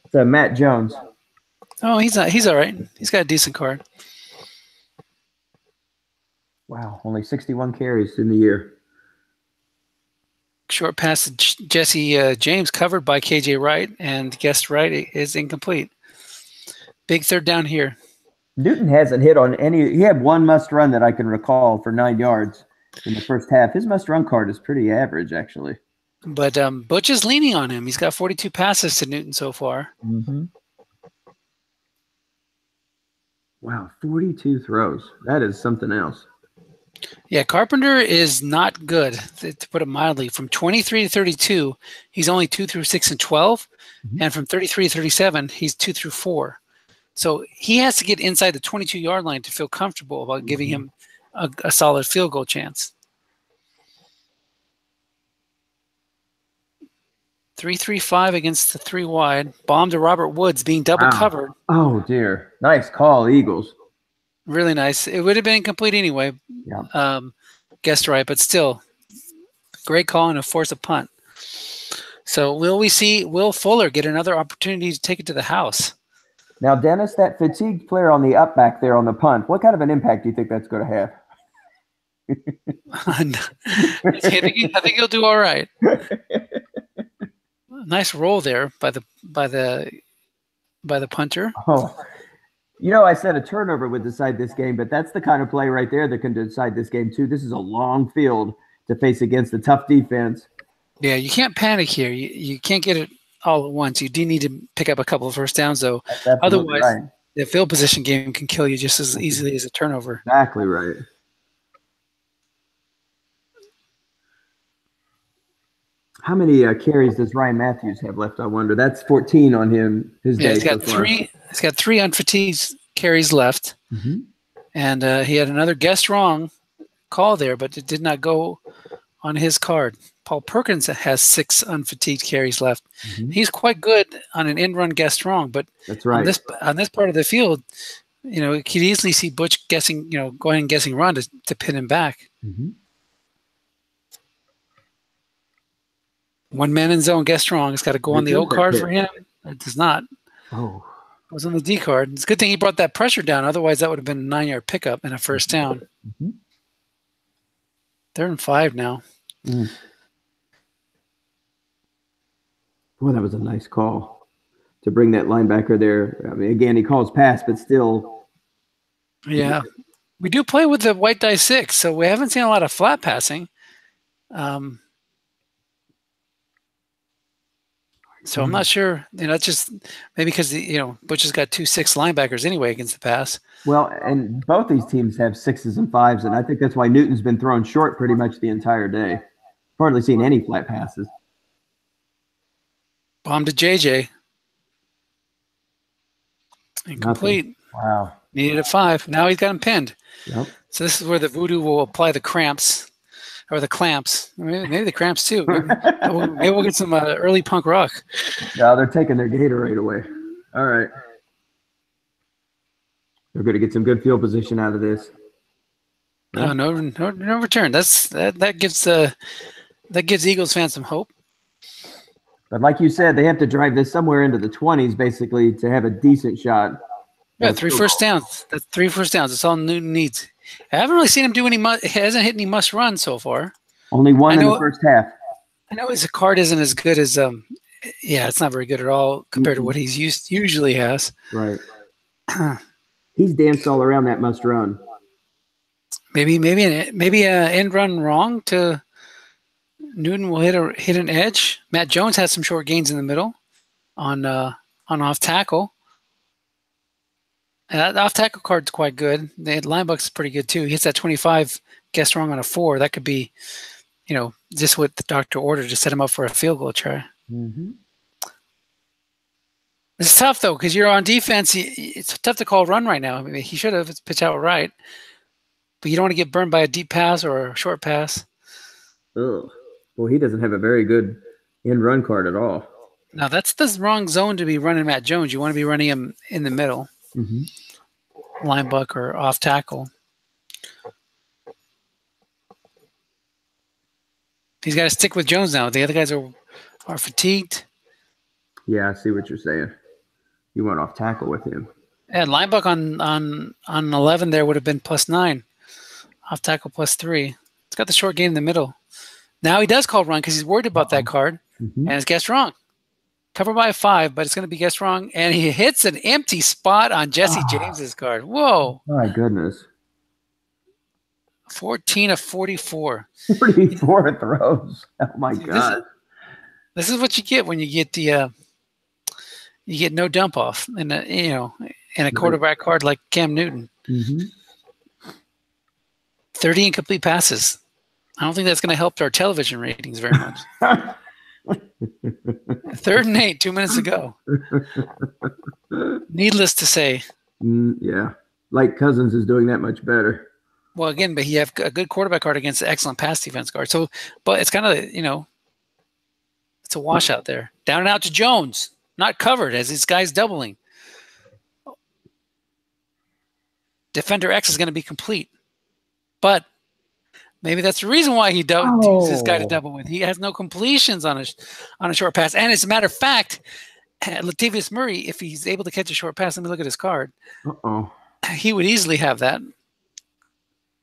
It's Matt Jones. Oh, he's all right. He's got a decent card. Wow, only 61 carries in the year. Short pass to Jesse James, covered by KJ Wright, and guessed right is incomplete. Big third down here. Newton hasn't hit on any. He had one must run that I can recall for 9 yards in the first half. His must run card is pretty average, actually. But Butch is leaning on him. He's got 42 passes to Newton so far. Wow, 42 throws. That is something else. Yeah, Carpenter is not good, to put it mildly. From 23 to 32, he's only 2 through 6 and 12. And from 33 to 37, he's 2 through 4. So he has to get inside the 22-yard line to feel comfortable about giving him a solid field goal chance. 3-3-5 against the 3 wide. Bomb to Robert Woods being double covered. Oh, dear. Nice call, Eagles. Really nice. It would have been incomplete anyway. Yeah. Guessed right, but still. Great call and a force a punt. So will we see Will Fuller get another opportunity to take it to the house? Now, Dennis, that fatigued player on the up back there on the punt, what kind of an impact do you think that's going to have? I think he'll do all right. Nice roll there by the punter. Oh, you know, I said a turnover would decide this game, but that's the kind of play right there that can decide this game too. This is a long field to face against a tough defense. Yeah, you can't panic here. You can't get it all at once. You do need to pick up a couple of first downs, though. Otherwise, the field position game can kill you just as easily as a turnover. Exactly right. How many carries does Ryan Matthews have left? I wonder. That's 14 on him. His day. He's got three. He's got 3 unfatigued carries left, and he had another guessed wrong call there, but it did not go on his card. Paul Perkins has 6 unfatigued carries left. He's quite good on an end run guessed wrong, but that's right. On this part of the field, you could easily see Butch guessing, going and guessing run to pin him back. Mm-hmm. One man in zone, guess wrong. It's got to go on the O card for him. It does not. Oh. It was on the D card. It's a good thing he brought that pressure down. Otherwise, that would have been a 9-yard pickup and a first down. Mm-hmm. 3rd and 5 now. Mm. Boy, that was a nice call to bring that linebacker there. I mean, again, he calls pass, but still. Yeah. We do play with the white die 6, so we haven't seen a lot of flat passing. So I'm not sure, it's just maybe because, Butch has got 2 6 linebackers anyway against the pass. Well, and both these teams have 6s and 5s, and I think that's why Newton's been thrown short pretty much the entire day. Hardly seen any flat passes. Bomb to JJ. Incomplete. Nothing. Wow. Needed a 5. Now he's got him pinned. Yep. So this is where the Voodo will apply the cramps. Or the clamps. Maybe the cramps too. Maybe we'll get some early punk rock. No, they're taking their Gatorade away. All right. They're going to get some good field position out of this. No return. That gives Eagles fans some hope. But like you said, they have to drive this somewhere into the 20s basically to have a decent shot. Yeah, 3 first downs. That's 3 first downs. That's all Newton needs. I haven't really seen him do any. He hasn't hit any must run so far. Only one in the first half. I know his card isn't as good as it's not very good at all compared to what he's usually has. Right. He's danced all around that must run. Maybe an end run wrong to Newton will hit an edge. Matt Jones has some short gains in the middle on off tackle. That off tackle card's quite good. The linebucker's pretty good too. He hits that 25, guessed wrong on a 4. That could be, just what the doctor ordered to set him up for a field goal try. Mm-hmm. It's tough though because you're on defense. It's tough to call run right now. I mean, he should have pitched out right, but you don't want to get burned by a deep pass or a short pass. Ugh. Well, he doesn't have a very good end run card at all. Now that's the wrong zone to be running Matt Jones. You want to be running him in the middle. Mm-hmm. Linebacker off tackle. He's got to stick with Jones now. The other guys are fatigued. Yeah, I see what you're saying. You went off tackle with him. Yeah, linebacker on 11 there would have been +9. Off tackle +3. It's got the short gain in the middle. Now he does call run because he's worried about that card, and it's guessed wrong. Covered by a 5, but it's going to be guessed wrong. And he hits an empty spot on Jesse James's card. Whoa. My goodness. 14 of 44. 44 throws. Oh, my God. This is what you get when you get the you get no dump off in a quarterback card like Cam Newton. Mm-hmm. 30 incomplete passes. I don't think that's going to help our television ratings very much. 3rd and 8, 2 minutes ago. Needless to say. Yeah. Like Cousins is doing that much better. Well, again, but you have a good quarterback card against an excellent pass defense guard. So, but it's kind of, it's a washout there. Down and out to Jones. Not covered as this guy's doubling. Defender X is going to be complete. But maybe that's the reason why he uses this guy to double with. He has no completions on a short pass. And as a matter of fact, Latavius Murray, if he's able to catch a short pass, let me look at his card. He would easily have that.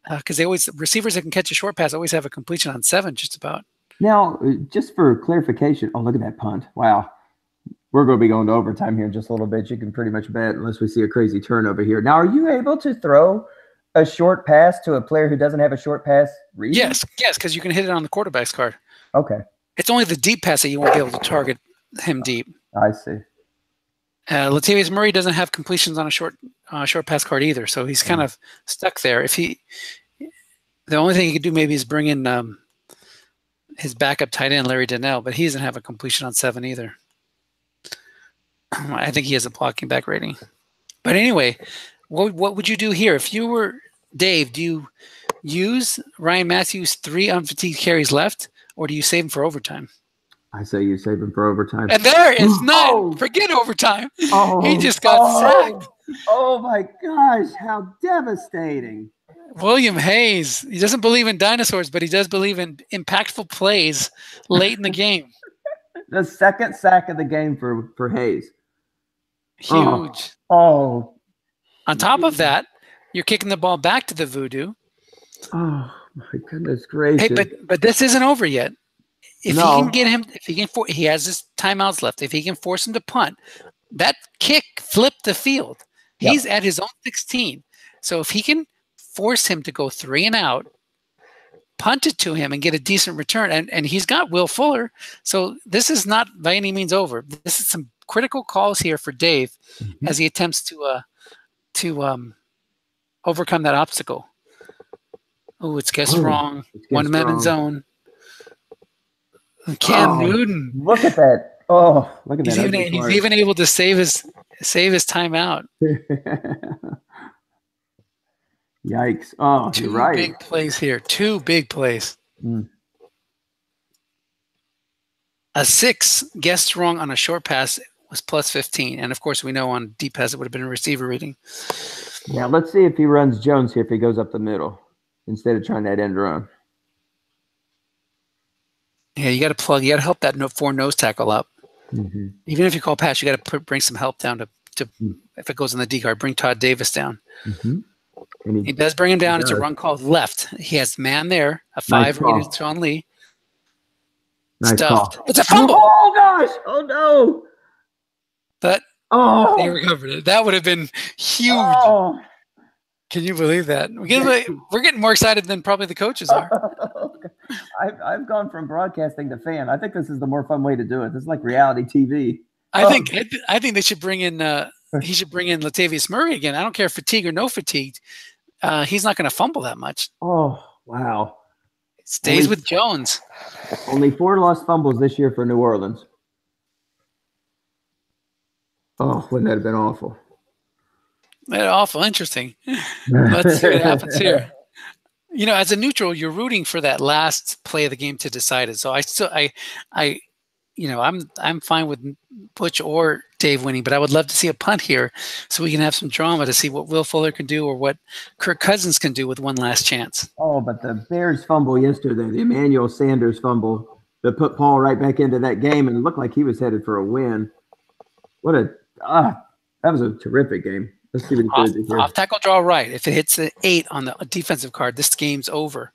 Because receivers that can catch a short pass always have a completion on 7, just about. Now, just for clarification, look at that punt. Wow. We're going to be going to overtime here in just a little bit. You can pretty much bet unless we see a crazy turnover here. Now, are you able to throw a short pass to a player who doesn't have a short pass read? Yes, because you can hit it on the quarterback's card. Okay. It's only the deep pass that you won't be able to target him deep. I see. Latavius Murray doesn't have completions on a short pass card either, so he's kind of stuck there. The only thing he could do maybe is bring in his backup tight end, Larry Donnell, but he doesn't have a completion on 7 either. I think he has a blocking back rating. But anyway, what would you do here? If you were Dave, do you use Ryan Matthews' 3 unfatigued carries left, or do you save him for overtime? I say you save him for overtime. And there is none. Forget overtime. He just got sacked. Oh my gosh, how devastating. William Hayes. He doesn't believe in dinosaurs, but he does believe in impactful plays late in the game. The second sack of the game for Hayes. Huge. Oh. On top of that, you're kicking the ball back to the Voodo. Oh my goodness gracious. Hey, but this isn't over yet. If No. he can get him, if he can, he has his timeouts left. If he can force him to punt, that kick flipped the field. Yep. He's at his own 16. So if he can force him to go 3 and out, punt it to him and get a decent return, and he's got Will Fuller. So this is not by any means over. This is some critical calls here for Dave as he attempts to overcome that obstacle. Oh, it's guessed wrong. One man in zone. Cam Newton. Look at that. Oh, look at that. He's even able to save his timeout. Yikes. Oh, you're right. 2 big plays here. 2 big plays. A 6 guessed wrong on a short pass was plus 15. And of course, we know on deep pass it would have been a receiver reading. Yeah, let's see if he runs Jones here if he goes up the middle instead of trying that end run. Yeah, you got to plug. You got to help that 4 nose tackle up. Even if you call pass, you got to bring some help down to if it goes in the D card, bring Todd Davis down. And he does bring him down. It's a run called left. He has man there, a 5 rated Sean Lee. Nice Stuffed. Call. It's a fumble. Oh gosh! Oh no! But they recovered it. That would have been huge. Oh. Can you believe that? We're getting more excited than probably the coaches are. I've gone from broadcasting to fan. I think this is the more fun way to do it. This is like reality TV. I think they should bring in. He should bring in Latavius Murray again. I don't care fatigue or no fatigue. He's not going to fumble that much. Oh wow! It stays with Jones. Only 4 lost fumbles this year for New Orleans. Oh, wouldn't that have been awful? That's awful. Interesting. Let's see what happens here. You know, as a neutral, you're rooting for that last play of the game to decide it. So I'm fine with Butch or Dave winning, but I would love to see a punt here so we can have some drama to see what Will Fuller can do or what Kirk Cousins can do with one last chance. Oh, but the Bears fumble yesterday, the Emmanuel Sanders fumble that put Paul right back into that game, and it looked like he was headed for a win. That was a terrific game. Let's see what he does here. Off tackle draw right. If it hits an 8 on the defensive card, this game's over.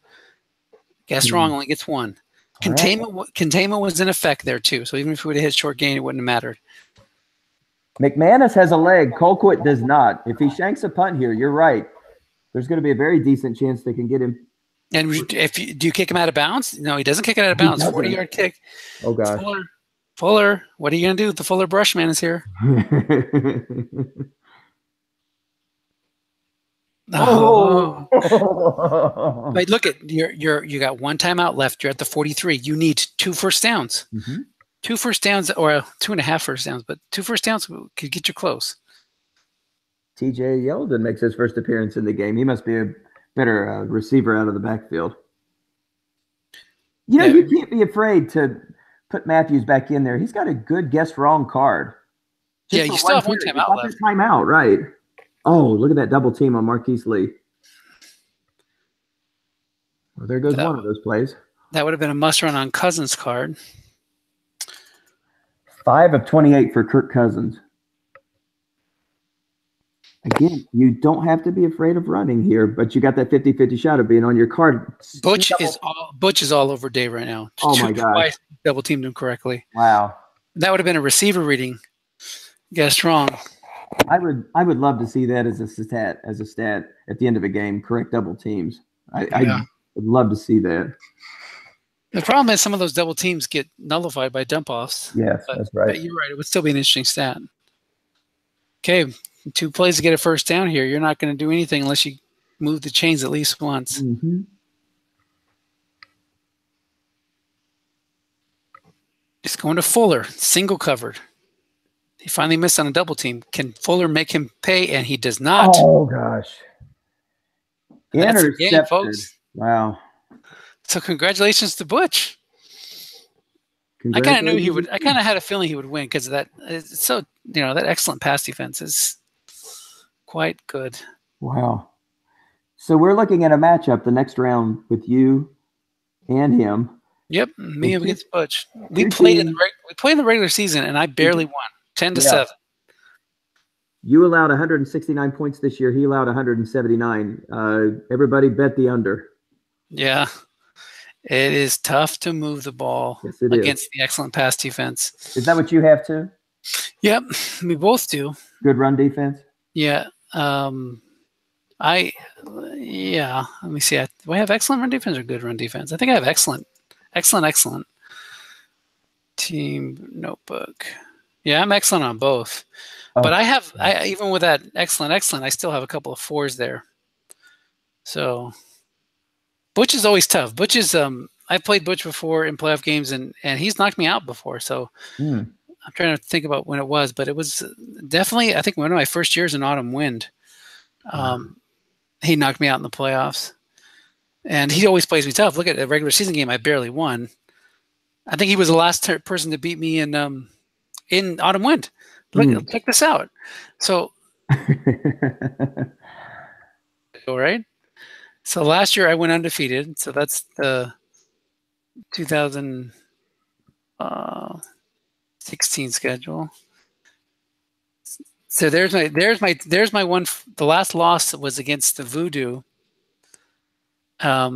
Guess wrong, only gets 1. Containment was in effect there too. So even if we would have hit short gain, it wouldn't have mattered. McManus has a leg. Colquitt does not. If he shanks a punt here, you're right. There's going to be a very decent chance they can get him. And do you kick him out of bounds? No, he doesn't kick it out of bounds. 40-yard kick. Oh gosh. Fuller, what are you going to do? The Fuller Brushman is here. Oh. But look at you got 1 timeout left. You're at the 43. You need 2 first downs. 2 first downs or 2.5 first downs, but 2 first downs could get you close. TJ Yeldon makes his first appearance in the game. He must be a better receiver out of the backfield. You know, you can't be afraid to put Matthews back in there. He's got a good guess wrong card. You still have 1 timeout left. Timeout, right. Oh, look at that double team on Marquise Lee. Well, there goes one of those plays. That would have been a must run on Cousins' card. 5 of 28 for Kirk Cousins. Again, you don't have to be afraid of running here, but you got that 50-50 shot of being on your card. Butch is all over Dave right now. Oh my God. Twice double teamed him correctly. Wow. That would have been a receiver reading. Guessed wrong. I would love to see that as a stat at the end of a game, correct double teams. I would love to see that. The problem is some of those double teams get nullified by dump offs. Yes, that's right. But you're right. It would still be an interesting stat. Okay, 2 plays to get a first down here. You're not going to do anything unless you move the chains at least once. Just going to Fuller, single covered. He finally missed on a double team. Can Fuller make him pay? And he does not. Oh gosh! That's a game, folks. Wow! So congratulations to Butch. I kind of knew he would. I kind of had a feeling he would win because of that. It's so that excellent pass defense is quite good. Wow. So we're looking at a matchup the next round with you and him. Yep, me So against Butch. We two played teams. in the regular season, and I barely won, 10-7. You allowed 169 points this year. He allowed 179. Everybody bet the under. Yeah, it is tough to move the ball against the excellent pass defense. Is that what you have too? Yep, we both do. Good run defense. Yeah. Let me see. Do I have excellent run defense or good run defense? I think I have excellent. Team notebook. Yeah, I'm excellent on both. Oh. But even with that excellent, I still have a couple of 4s there. So Butch is always tough. Butch is I've played Butch before in playoff games, and he's knocked me out before. So I'm trying to think about when it was, but it was definitely, I think, one of my first years in Autumn Wind. He knocked me out in the playoffs, and he always plays me tough. Look at a regular season game, I barely won. I think he was the last person to beat me in Autumn Wind. Look, check this out. So, all right. So last year I went undefeated. So that's the 2016 schedule. So there's my one. The last loss was against the Voodo. Yeah,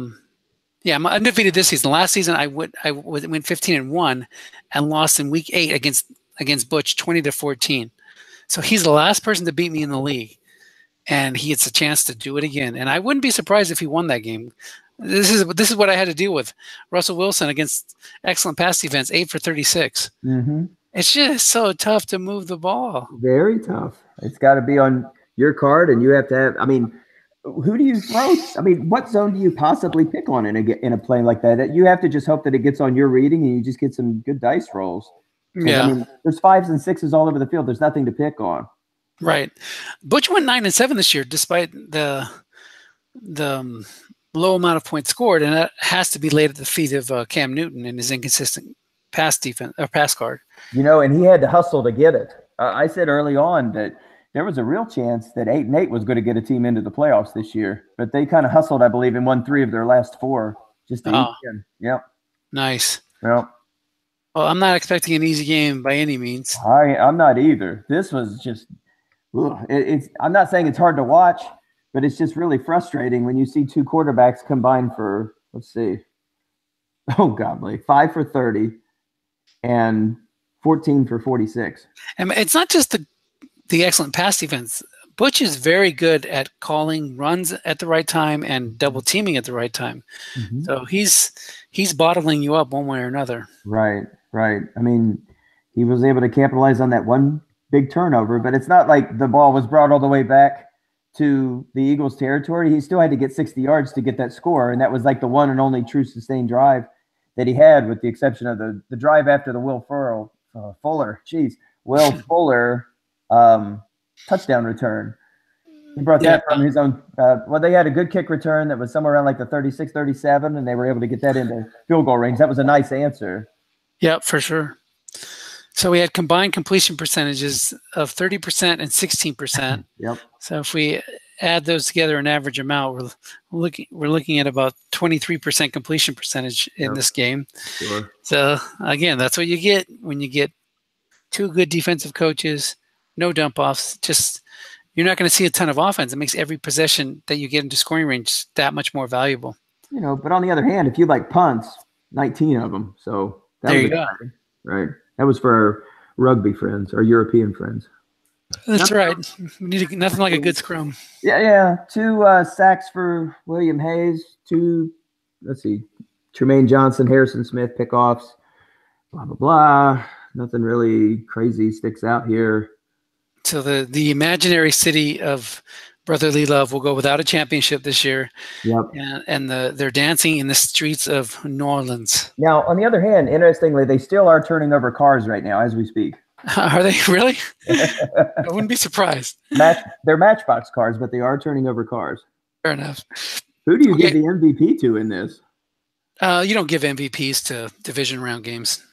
I'm undefeated this season. Last season I went 15-1 and lost in week 8 against Butch 20-14. So he's the last person to beat me in the league, and he gets a chance to do it again. And I wouldn't be surprised if he won that game. This is what I had to deal with. Russell Wilson against excellent pass defense, 8 for 36. Mm-hmm. It's just so tough to move the ball. Very tough. It's got to be on your card, and you have to have. I mean, who do you throw? I mean, what zone do you possibly pick on in a play like that? You have to just hope that it gets on your reading, and you just get some good dice rolls. Yeah, I mean, there's 5s and 6s all over the field. There's nothing to pick on. Right. Butch went 9-7 this year, despite the low amount of points scored, and that has to be laid at the feet of Cam Newton and his inconsistent pass defense or pass guard. And he had to hustle to get it. I said early on that there was a real chance that 8-8 was going to get a team into the playoffs this year, but they kind of hustled, I believe, and won 3 of their last 4 just to eat in. Yep. Nice. Well, I'm not expecting an easy game by any means. I'm not either. This was just I'm not saying it's hard to watch, but it's just really frustrating when you see 2 quarterbacks combine for, let's see, 5 for 30 and 14 for 46. And it's not just the excellent pass defense. Butch is very good at calling runs at the right time and double teaming at the right time. Mm-hmm. So he's bottling you up one way or another. Right. I mean, he was able to capitalize on that one big turnover, but it's not like the ball was brought all the way back to the Eagles' territory. He still had to get 60 yards to get that score, and that was like the one and only true sustained drive that he had, with the exception of the drive after the Will Fuller touchdown return. He brought that from his own they had a good kick return that was somewhere around like the 36, 37, and they were able to get that into field goal range. That was a nice answer. Yeah, for sure. So we had combined completion percentages of 30% and 16%. Yep. So if we add those together an average amount, we're looking at about 23% completion percentage in this game. Sure. So again, that's what you get when you get 2 good defensive coaches, no dump offs. Just, you're not going to see a ton of offense. It makes every possession that you get into scoring range that much more valuable. But on the other hand, if you like punts, 19 of them. So there you go. Right. That was for our rugby friends, our European friends. That's right. We need nothing like a good scrum. Yeah. 2 sacks for William Hayes. 2, Tremaine Johnson, Harrison Smith pickoffs. Blah blah blah. Nothing really crazy sticks out here. So the imaginary city of brotherly love will go without a championship this year. Yep. And they're dancing in the streets of New Orleans. Now, on the other hand, interestingly, they still are turning over cars right now as we speak. Are they really? I wouldn't be surprised. They're Matchbox cars, but they are turning over cars. Fair enough. Who do you give the MVP to in this? You don't give MVPs to division round games.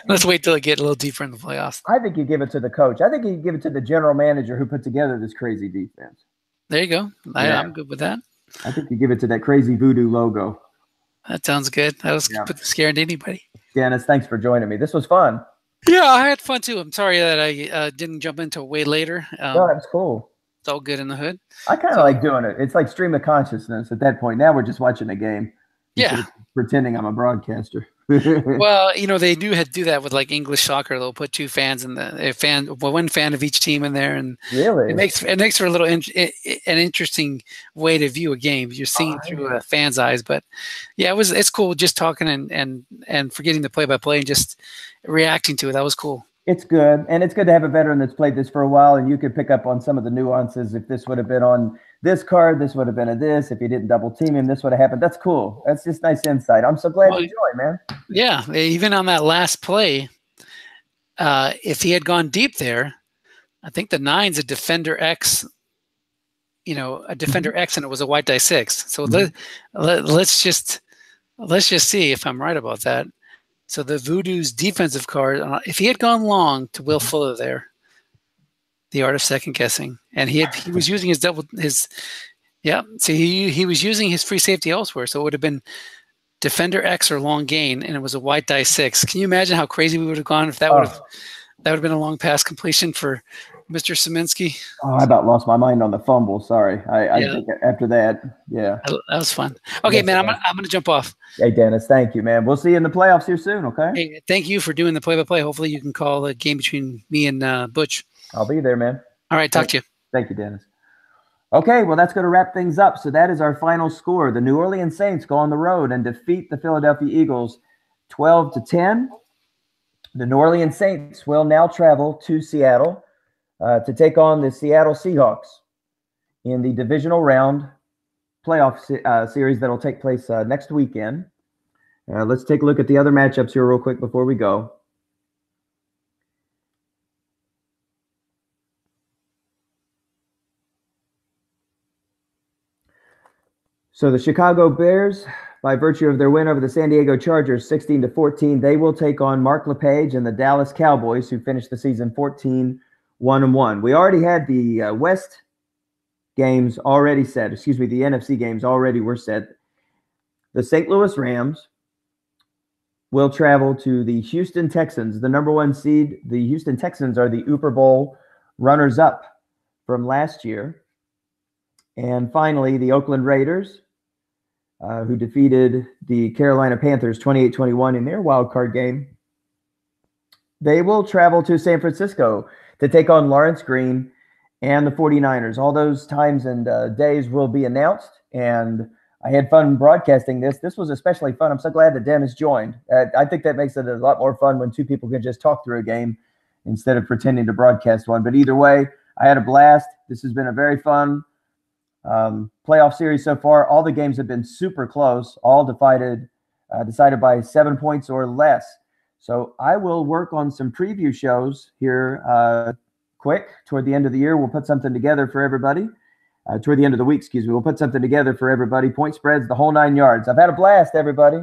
Let's wait till it get a little deeper in the playoffs. I think you give it to the coach. I think you give it to the general manager who put together this crazy defense. There you go. Yeah. I'm good with that. I think you give it to that crazy Voodo logo. That sounds good. That was put the scare into anybody. Dennis, thanks for joining me. This was fun. Yeah, I had fun too. I'm sorry that I didn't jump into it way later. No, that's cool. It's all good in the hood. I kind of like doing it. It's like stream of consciousness at that point. Now we're just watching a game. Yeah. Pretending I'm a broadcaster. Well, they do that with like English soccer. They'll put two fans in one fan of each team in there, and really it makes for a little an interesting way to view a game. You're seeing through a fan's eyes, but yeah, it's cool just talking and forgetting the play-by-play and just reacting to it. That was cool. It's good, and it's good to have a veteran that's played this for a while, and you could pick up on some of the nuances. If this would have been on this card, this would have been a this. If you didn't double team him, this would have happened. That's cool. That's just nice insight. I'm so glad you joined, man. Yeah, even on that last play, if he had gone deep there, I think the 9's a defender X, a defender X, and it was a white die 6. So let's just see if I'm right about that. So the Voodoo's defensive card, if he had gone long to Will Fuller there, the art of second guessing, and he was using he was using his free safety elsewhere, so it would have been defender X or long gain, and it was a white die 6. Can you imagine how crazy we would have gone if that would have been a long pass completion for Mr. Szymanski? Oh, I about lost my mind on the fumble. Sorry. I think after that, that was fun. Okay, man, I'm gonna jump off. Hey, Dennis, thank you, man. We'll see you in the playoffs here soon. Okay. Hey, thank you for doing the play-by-play. Hopefully, you can call a game between me and Butch. I'll be there, man. All right, talk to you. Thank you, Dennis. Okay, well, that's going to wrap things up. So that is our final score. The New Orleans Saints go on the road and defeat the Philadelphia Eagles 12-10. The New Orleans Saints will now travel to Seattle to take on the Seattle Seahawks in the divisional round playoff series that will take place next weekend. Let's take a look at the other matchups here real quick before we go. So the Chicago Bears, by virtue of their win over the San Diego Chargers 16-14, they will take on Mark LePage and the Dallas Cowboys, who finished the season 14-1-1. We already had the West games already set. Excuse me, the NFC games already were set. The St. Louis Rams will travel to the Houston Texans, the number 1 seed. The Houston Texans are the Super Bowl runners-up from last year. And finally, the Oakland Raiders, who defeated the Carolina Panthers 28-21 in their wild card game. They will travel to San Francisco to take on Lawrence Green and the 49ers. All those times and days will be announced, and I had fun broadcasting this. This was especially fun. I'm so glad that Dennis joined. I think that makes it a lot more fun when two people can just talk through a game instead of pretending to broadcast one. But either way, I had a blast. This has been a very fun playoff series so far. All the games have been super close, all decided by 7 points or less. So I will work on some preview shows here quick toward the end of the year. We'll put something together for everybody. Toward the end of the week, excuse me. We'll put something together for everybody. Point spreads, the whole 9 yards. I've had a blast, everybody.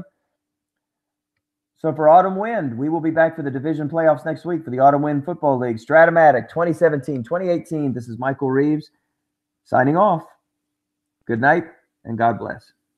So for Autumn Wind, we will be back for the division playoffs next week for the Autumn Wind Football League. Stratomatic 2017-2018. This is Michael Reeves signing off. Good night, and God bless.